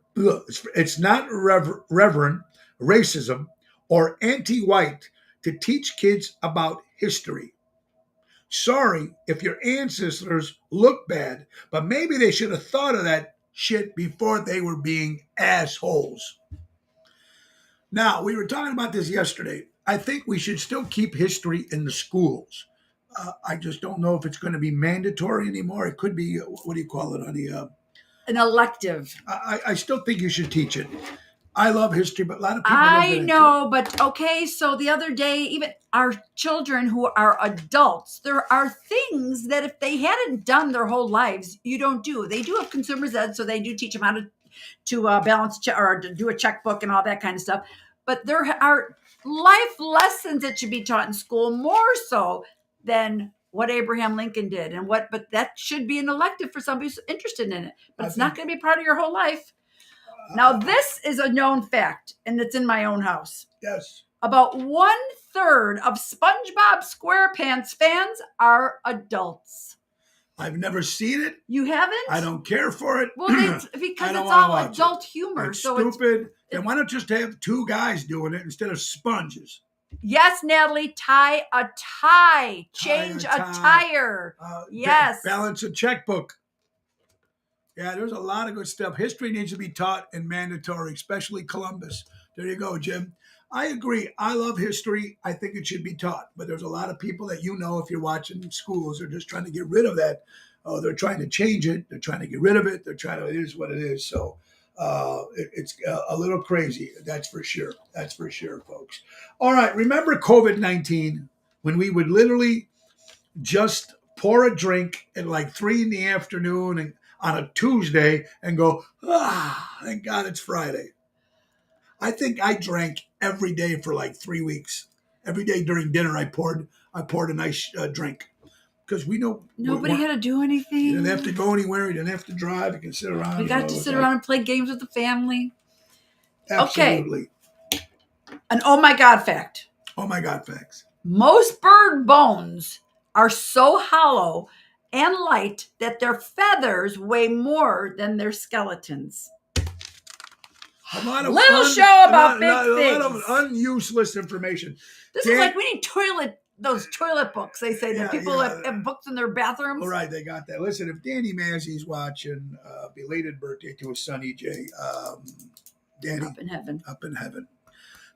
racism or anti-white to teach kids about history. Sorry if your ancestors look bad, but maybe they should have thought of that shit before they were being assholes. Now, we were talking about this yesterday. I think we should still keep history in the schools. I just don't know if it's going to be mandatory anymore. It could be, what do you call it, honey? An elective. I still think you should teach it. I love history, but a lot of people don't I get into know, but okay, so the other day, even our children who are adults, there are things that if they hadn't done their whole lives, you don't do. They do have consumers ed, so they do teach them how to balance or to do a checkbook and all that kind of stuff. But there are life lessons that should be taught in school more so than what Abraham Lincoln did and what. But that should be an elective for somebody who's interested in it. But I it's not think- going to be part of your whole life. Now, this is a known fact, and it's in my own house. Yes. About 1/3 of SpongeBob SquarePants fans are adults. I've never seen it. You haven't? I don't care for it. Well, because I don't it's wanna all watch adult humor. It's So stupid. Then why not just have two guys doing it instead of sponges? yes, Natalie, tie a tie. Change Tie a a tie. tire. Yes. Balance a checkbook. Yeah, there's a lot of good stuff. History needs to be taught and mandatory, especially Columbus. There you go, Jim. I agree. I love history. I think it should be taught. But there's a lot of people that if you're watching schools, they're just trying to get rid of that. Oh, they're trying to change it. They're trying to get rid of it. It is what it is. So it's a little crazy. That's for sure. That's for sure, folks. All right. Remember COVID-19 when we would literally just pour a drink at like 3 p.m. and on a Tuesday and go, thank God it's Friday. I think I drank every day for like 3 weeks. Every day during dinner, I poured a nice drink because we know Nobody had to do anything. you didn't have to go anywhere. You didn't have to drive. You can sit around. We got to sit around and play games with the family. Absolutely. An oh my God fact. Oh my God, facts. Most bird bones are so hollow and light that their feathers weigh more than their skeletons. A lot of Little fun, show about big a lot of things. unuseless information. This Dan- is like we need those toilet books. They say Yeah, that people yeah. have books in their bathrooms. All right, they got that. Listen, if Danny Massey's watching, belated birthday to his son EJ. Danny, Up in heaven. up in heaven.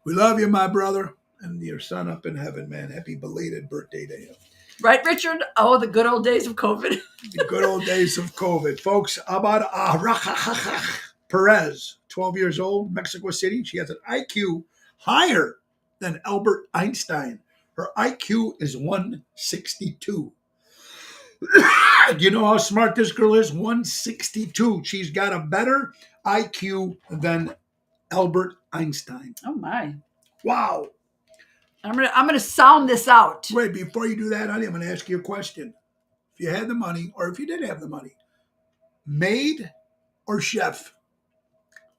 We love you, my brother, and your son up in heaven, man. Happy belated birthday to him. Right, Richard? Oh, the good old days of COVID. The good old days of COVID. Folks, how about Perez, 12 years old, Mexico City. She has an IQ higher than Albert Einstein. Her IQ is 162. You know how smart this girl is? 162. She's got a better IQ than Albert Einstein. Oh my. Wow. I'm gonna sound this out. Wait, before you do that, honey, I'm going to ask you a question. If you had the money, or if you did have the money, maid or chef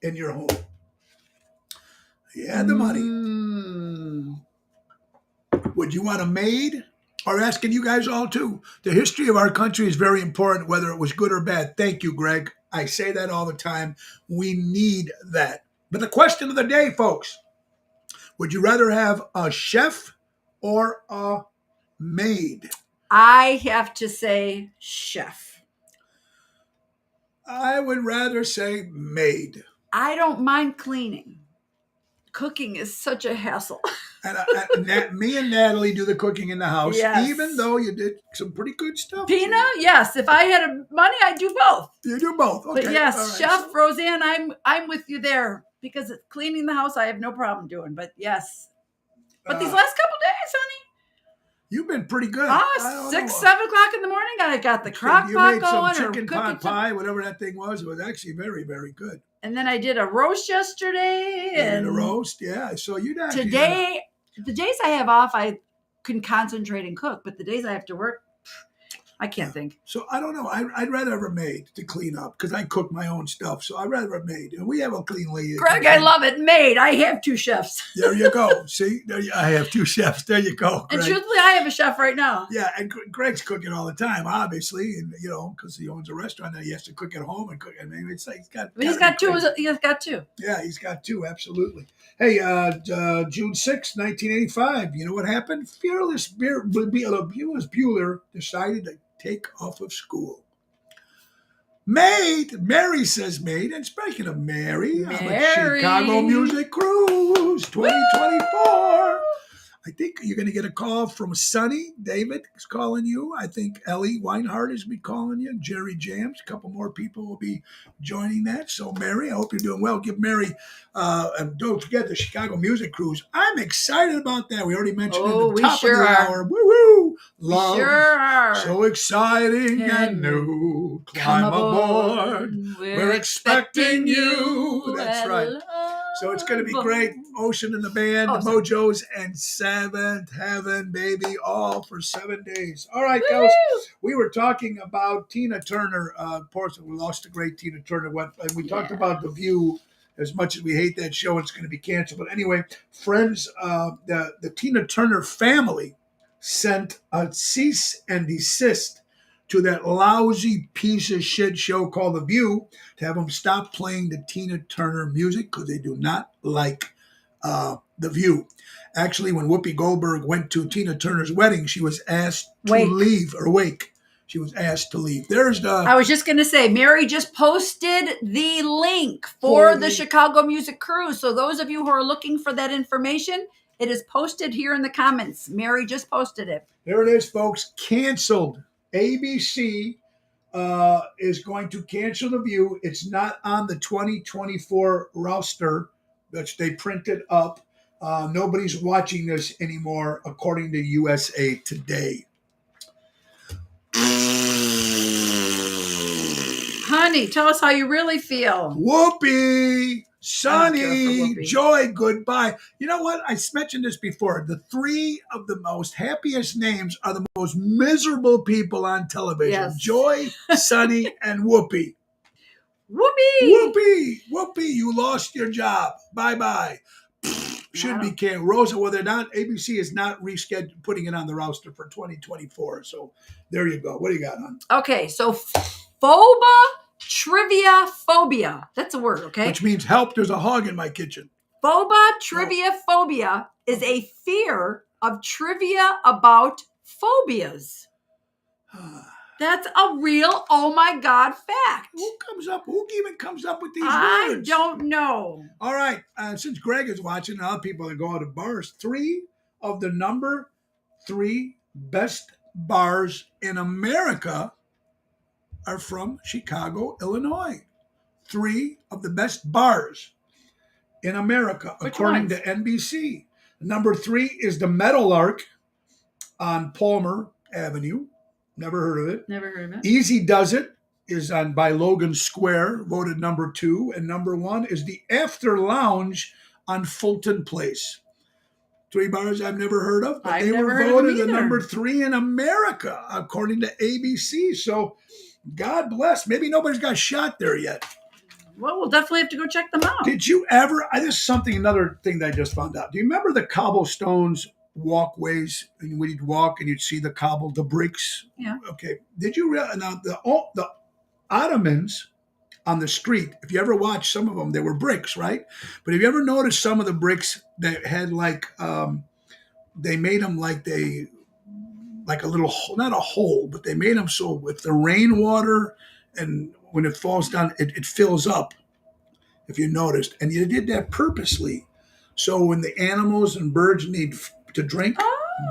in your home? If you had the money, would you want a maid? Or asking you guys all too. The history of our country is very important, whether it was good or bad. Thank you, Greg. I say that all the time. We need that. But the question of the day, folks, would you rather have a chef or a maid? I have to say chef. I would rather say maid. I don't mind cleaning. Cooking is such a hassle. And me and Natalie do the cooking in the house, Yes. even though you did some pretty good stuff. Pina, yes. If I had money, I'd do both. You do both. Okay. But yes, all right. Chef Roseanne, I'm with you there because cleaning the house I have no problem doing. But yes, but these last couple days, honey, You've been pretty good. I don't 6, know. 7 o'clock in the morning, I got the crock You pot made some going or chicken cooking pot some- pie, whatever that thing was. It was actually very, very good. And then I did a roast yesterday. And And a roast, yeah. So you done today, the days I have off, I can concentrate and cook. But the days I have to work, I can't think. So I don't know. I'd rather have a maid to clean up because I cook my own stuff. So I'd rather have a maid. And we have a clean lady. that Greg, can I clean. love it. Made. I have 2 chefs. There you go. See, I have 2 chefs. There you go. And Greg. truthfully, I have a chef right now. Yeah, and Greg's cooking all the time, obviously, and because he owns a restaurant, and he has to cook at home and cook. I mean, it's like he's got. But he's got 2. He's got 2. Yeah, he's got 2. Absolutely. Hey, June 6, 1985. You know what happened? Fearless Bueller decided to take off of school. Mary says maid. And speaking of Mary, I'm a Mary. Chicago Music Cruise 2024. I think you're going to get a call from Sonny. David is calling you. I think Ellie Weinhardt is be calling you. Jerry Jams. A couple more people will be joining that. So, Mary, I hope you're doing well. Give Mary, and don't forget the Chicago Music Cruise. I'm excited about that. We already mentioned it at the we top sure of the are. hour. Woo-woo! We Love. sure are. So exciting and And new. Come Climb aboard. We're We're expecting you. That's right. Hello. So it's going to be great. Ocean and the band, Oh, the sorry. Mojos, and Seventh Heaven, baby, all for 7 days. All right, Woo! guys. We were talking about Tina Turner. Of course, we lost the great Tina Turner. And we talked Yeah. about The View. As much as we hate that show, it's going to be canceled. But anyway, friends, the Tina Turner family sent a cease and desist to that lousy piece of shit show called The View to have them stop playing the Tina Turner music because they do not like The View. Actually, when Whoopi Goldberg went to Tina Turner's wedding, she was asked to leave, or wake. She was asked to leave. There's the... I was just going to say, Mary just posted the link for the Chicago Music Cruise. So those of you who are looking for that information, it is posted here in the comments. Mary just posted it. There it is, folks. Canceled. ABC is going to cancel The View. It's not on the 2024 roster, which they printed up. Nobody's watching this anymore, according to USA Today. Honey, tell us how you really feel. Whoopi, I Sonny, don't care for Whoopi. Joy, goodbye. You know what? I mentioned this before. The 3 of the most happiest names are the most miserable people on television. Yes. Joy, Sonny, and Whoopi. Whoopee! Whoopi, you lost your job. Bye-bye. Should be canceled. Rosa, well, they're not, ABC is not rescheduled, putting it on the roster for 2024. So there you go. What do you got on? Okay, so FOBA trivia phobia. That's a word, okay? Which means help, there's a hog in my kitchen. FOBA trivia phobia is a fear of trivia about phobias. That's a real, oh my God, fact. Who even comes up with these I words? don't know. All right. Since Greg is watching and other people that go out to bars, 3 of the number 3 best bars in America are from Chicago, Illinois. 3 of the best bars in America, Which according ones? to NBC. Number 3 is the Meadowlark on Palmer Avenue. Never heard of it. Never heard of it. Easy Does It is on by Logan Square, voted number 2. And number 1 is the After Lounge on Fulton Place. 3 bars I've never heard of, but they were voted the number 3 in America, according to ABC. So God bless. Maybe nobody's got shot there yet. Well, we'll definitely have to go check them out. Did you ever, this is another thing that I just found out. Do you remember the cobblestones walkways, and when you'd walk and you'd see the bricks? Yeah. Okay. Did you realize now the ottomans on the street, if you ever watched some of them, they were bricks, right? But have you ever noticed some of the bricks that had they made them like a little, not a hole, but they made them so with the rainwater and when it falls down, it fills up, if you noticed. And you did that purposely. So when the animals and birds need to drink,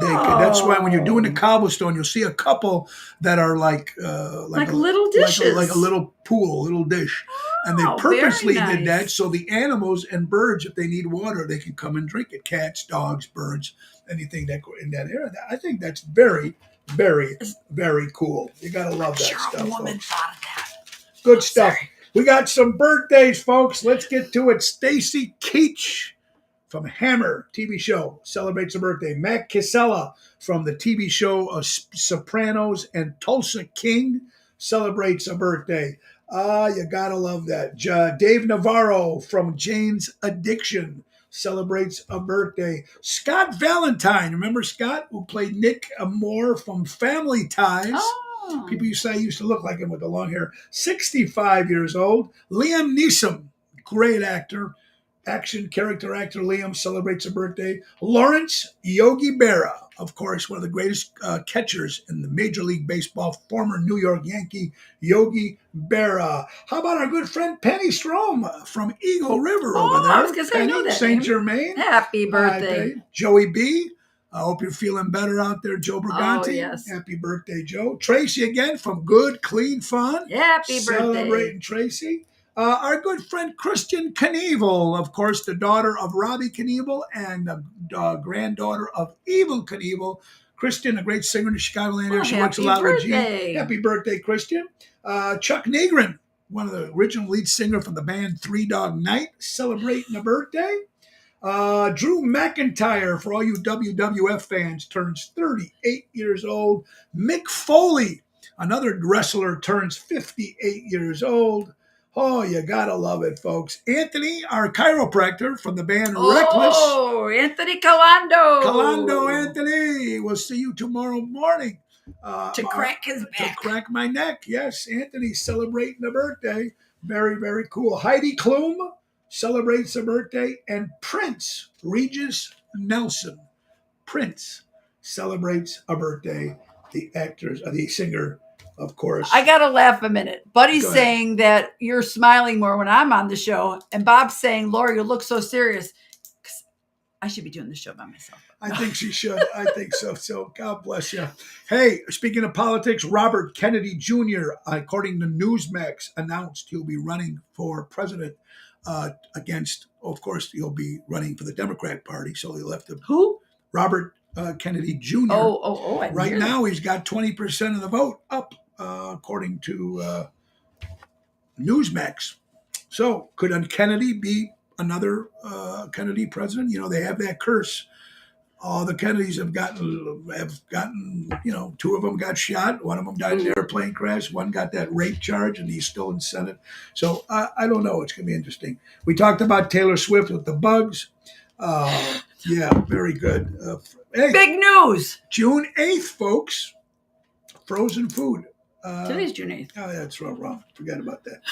that's why when you're doing the cobblestone, you'll see a couple that are like little dishes, like a little pool, little dish. And they purposely did that so the animals and birds, if they need water, they can come and drink it. Cats, dogs, birds, anything that go in that area. I think that's very, very, very cool. You got to love that stuff. A woman folks. thought of that. Good stuff. Sorry. We got some birthdays, folks. Let's get to it. Stacy Keach from Hammer TV show celebrates a birthday. Matt Casella from the TV show Sopranos and Tulsa King celebrates a birthday. You gotta love that. Dave Navarro from Jane's Addiction celebrates a birthday. Scott Valentine, remember Scott, who played Nick Moore from Family Ties? Oh. People used to look like him with the long hair. 65 years old. Liam Neeson, great actor. Action character actor Liam celebrates a birthday. Lawrence Yogi Berra, of course, one of the greatest catchers in the Major League Baseball, former New York Yankee Yogi Berra. How about our good friend Penny Strom from Eagle River over there? I was going to say, I know that Saint name. Germain. Happy birthday. Joey B. I hope you're feeling better out there, Joe Oh, Briganti. yes. Happy birthday, Joe. Tracy again from Good Clean Fun. Happy birthday. Celebrating Tracy. Our good friend Christian Knievel, of course, the daughter of Robbie Knievel and the granddaughter of Evil Knievel. Christian, a great singer in the Chicagoland area. She works a lot with G. Happy birthday, Christian. Chuck Negrin, one of the original lead singer from the band Three Dog Night, celebrating a birthday. Drew McIntyre, for all you WWF fans, turns 38 years old. Mick Foley, another wrestler, turns 58 years old. Oh, you gotta love it, folks. Anthony, our chiropractor from the band Reckless. Oh, Anthony Calando. Calando Anthony. We'll see you tomorrow morning. To crack his back. To crack my neck. Yes, Anthony's celebrating a birthday. Very, very cool. Heidi Klum celebrates a birthday. And Prince, Regis Nelson. Prince celebrates a birthday. The singer, of course. I got to laugh a minute. Buddy's saying that you're smiling more when I'm on the show. And Bob's saying, Laura, you look so serious. I should be doing the show by myself. I think she should. I think so. So God bless you. Hey, speaking of politics, Robert Kennedy Jr., according to Newsmax, announced he'll be running for president against, of course, he'll be running for the Democrat Party. So he left him. Who? Robert Kennedy Jr. Oh. Right now, he's got 20% of the vote up, according to Newsmax. So could Kennedy be another Kennedy president? You know, they have that curse. All the Kennedys have gotten, two of them got shot. One of them died in an airplane crash. One got that rape charge, and he's still in Senate. So I don't know. It's going to be interesting. We talked about Taylor Swift with the bugs. Yeah, very good. Hey, big news. June 8th, folks. Frozen food. Today's June 8th. Oh, that's wrong. Forget about that.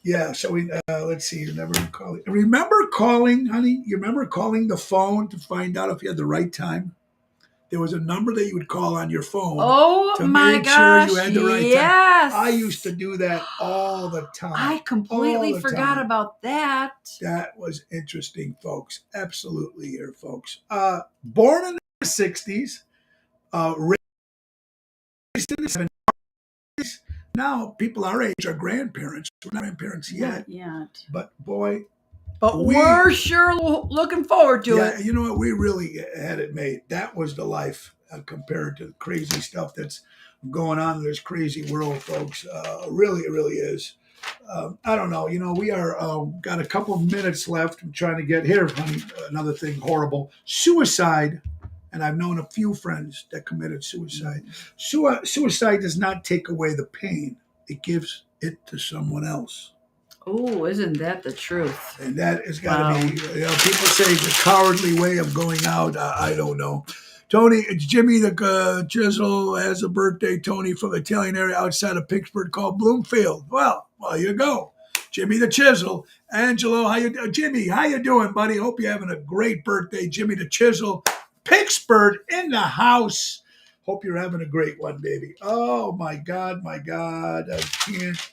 Yeah, so we let's see. Remember calling, honey? You remember calling the phone to find out if you had the right time? There was a number that you would call on your phone. Oh, to my make gosh. Sure you had the right yes. time. I used to do that all the time. I completely forgot about that. That was interesting, folks. Absolutely here, folks. Born in the 60s, raised in the 70s. Now, people our age are grandparents. We're not grandparents yet. Not yet. But boy. But we're sure looking forward to it. Yeah, you know what? We really had it made. That was the life compared to the crazy stuff that's going on in this crazy world, folks. Really, it really is. I don't know. You know, we are got a couple of minutes left. I'm trying to get here, honey. Another thing horrible. Suicide. And I've known a few friends that committed suicide. Suicide does not take away the pain. It gives it to someone else. Oh, isn't that the truth? And that has got to be, people say the cowardly way of going out. I don't know. Tony, Jimmy the Chisel has a birthday, Tony, from the Italian area outside of Pittsburgh called Bloomfield. Well, you go. Jimmy the Chisel. Angelo, Jimmy, how you doing, buddy? Hope you're having a great birthday. Jimmy the Chisel. Pittsburgh in the house. Hope you're having a great one, baby. Oh, my God. I can't.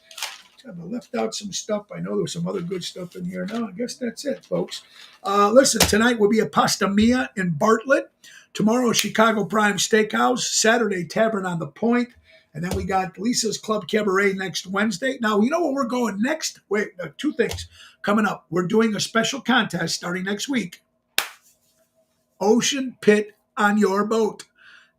I left out some stuff. I know there was some other good stuff in here. No, I guess that's it, folks. Listen, tonight will be a Pasta Mia in Bartlett. Tomorrow, Chicago Prime Steakhouse. Saturday, Tavern on the Point. And then we got Lisa's Club Cabaret next Wednesday. Now, you know where we're going next? Wait, two things coming up. We're doing a special contest starting next week. Ocean Pit on your boat.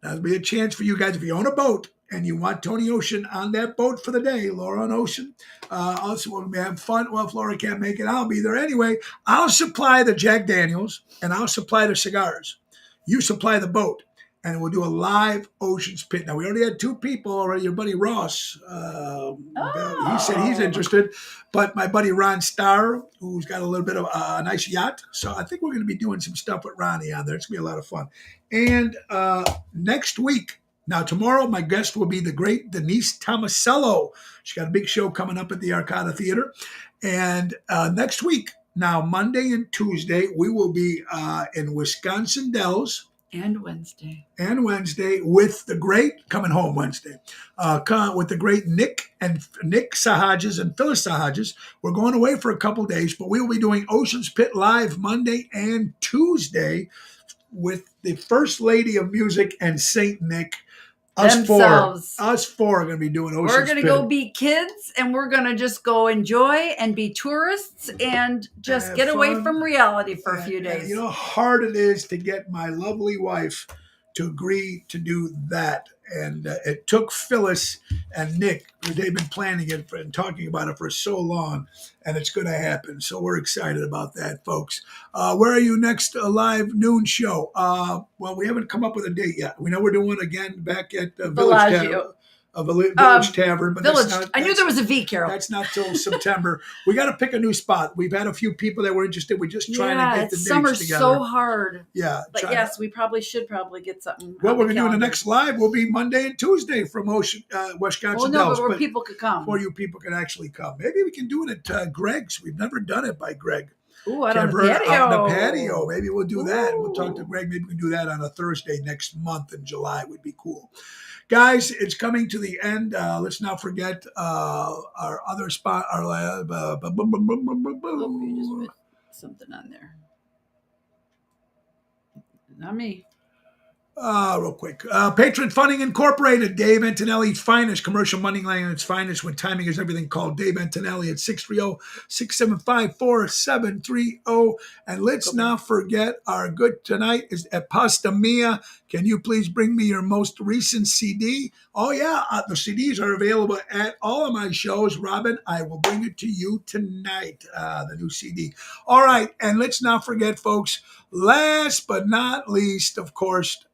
That'll be a chance for you guys. If you own a boat and you want Tony Ocean on that boat for the day, Laura on Ocean, also we'll have fun. Well, if Laura can't make it, I'll be there anyway. I'll supply the Jack Daniels and I'll supply the cigars. You supply the boat. And we'll do a live Ocean's Pit. Now, we already had two people already. Your buddy Ross, he said he's interested. But my buddy Ron Starr, who's got a little bit of a nice yacht. So I think we're going to be doing some stuff with Ronnie on there. It's going to be a lot of fun. And next week, now tomorrow, my guest will be the great Denise Tomasello. She's got a big show coming up at the Arcada Theater. And next week, now Monday and Tuesday, we will be in Wisconsin Dells. And Wednesday with the great, coming home Wednesday, with the great Nick Sahajas and Phyllis Sahajas. We're going away for a couple days, but we will be doing Ocean's Pit live Monday and Tuesday with the First Lady of Music and Saint Nick. Themselves. Us four are going to be doing Ocean We're going to Spin. go be kids, and we're going to just go enjoy and be tourists and just Have get away fun. from reality for a few And days. you know how hard it is to get my lovely wife to agree to do that. And it took Phyllis and Nick, they've been planning it and talking about it for so long, and it's going to happen. So we're excited about that, folks. Where are you next live noon show? Well, we haven't come up with a date yet. We know we're doing again back at Village Bellagio. Village Tavern, but Village. that's not, I knew there was a V, Carol. that's not till September. We got to pick a new spot. We've had a few people that were interested. We're just trying to get the dates summer's together. so hard. Yeah. But yes, we should get something. Well, on we're going to do the calendar. next live. Will be Monday and Tuesday from Wisconsin Well, no, Dells. but where people could come. Before you people can actually come. Maybe we can do it at Greg's. We've never done it by Greg. Ooh, out on the Caverna, patio. out on the patio. Maybe we'll do that. We'll talk to Ooh. Greg. Maybe we can do that on a Thursday next month in July. Would be cool. Guys, it's coming to the end. Let's not forget our other spot. Our Oh, you just read something on there. Not me. Real quick. Patron Funding Incorporated, Dave Antonelli's finest, commercial money line at its finest when timing is everything. Called Dave Antonelli at 630-675-4730. And let's not forget our good tonight is at Pasta Mia. Can you please bring me your most recent CD? Oh, yeah. The CDs are available at all of my shows. Robin, I will bring it to you tonight, the new CD. All right. And let's not forget, folks, last but not least, of course,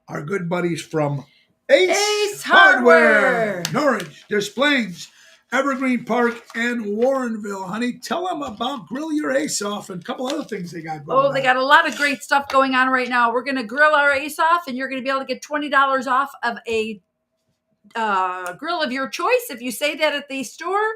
our good buddies from Ace Hardware. Norridge, Des Plaines, Evergreen Park, and Warrenville. Honey, tell them about Grill Your Ace Off and a couple other things they got going on. Oh, they got a lot of great stuff going on right now. We're going to grill our ace off, and you're going to be able to get $20 off of a grill of your choice. If you say that at the store,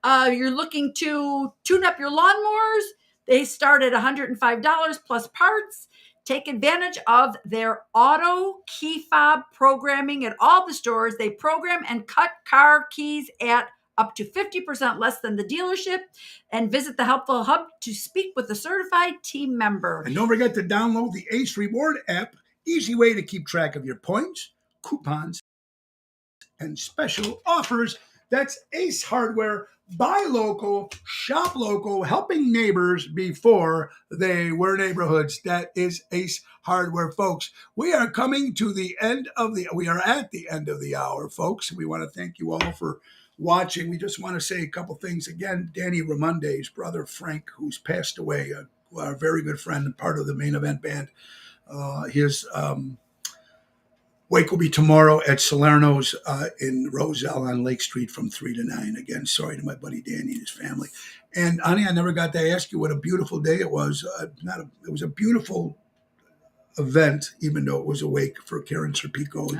you're looking to tune up your lawnmowers. They start at $105 plus parts. Take advantage of their auto key fob programming at all the stores. They program and cut car keys at up to 50% less than the dealership, and visit the Helpful Hub to speak with a certified team member. And don't forget to download the Ace Reward app. Easy way to keep track of your points, coupons, and special offers. That's Ace Hardware. Buy local, shop local, helping neighbors before they were neighborhoods. That is Ace Hardware, folks. We are coming to the end of we are at the end of the hour, folks. We want to thank you all for watching. We just want to say a couple things. Again, Danny Ramonde's brother, Frank, who's passed away, a very good friend and part of the Main Event Band. His wake will be tomorrow at Salerno's in Roselle on Lake Street from 3 to 9. Again, sorry to my buddy Danny and his family. And honey, I never got to ask you what a beautiful day it was. It was a beautiful event, even though it was a wake for Karen Serpico.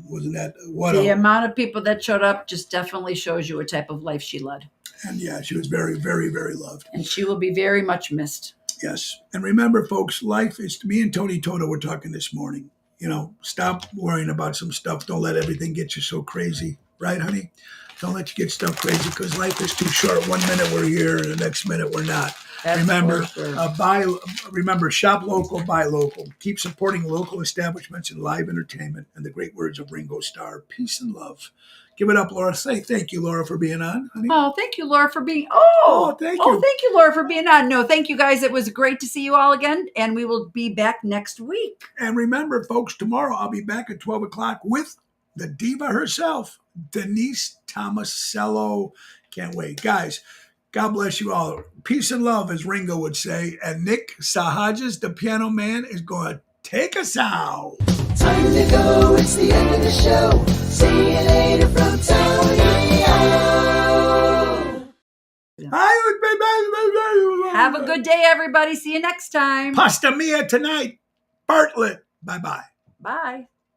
Wasn't that what? The amount of people that showed up just definitely shows you what type of life she led. And yeah, she was very, very, very loved. And she will be very much missed. Yes. And remember, folks, life is, me and Tony Toto were talking this morning. You know, stop worrying about some stuff. Don't let everything get you so crazy. Right, honey? Don't let you get stuff crazy because life is too short. 1 minute we're here and the next minute we're not. That's Remember, for sure. remember, shop local, buy local. Keep supporting local establishments and live entertainment. And the great words of Ringo Starr, peace and love. Give it up, Laura. Say thank you, Laura, for being on, honey. Oh, thank you, Laura, for being. Thank you. Oh, thank you, Laura, for being on. No, thank you, guys. It was great to see you all again, and we will be back next week. And remember, folks, tomorrow I'll be back at 12 o'clock with the diva herself, Denise Tomasello. Can't wait. Guys, God bless you all. Peace and love, as Ringo would say. And Nick Sahajas, the piano man, is going to take us out. Time to go, it's the end of the show. See you later from Tony O. Have a good day, everybody. See you next time. Pasta Mia tonight. Bartlett. Bye-bye. Bye.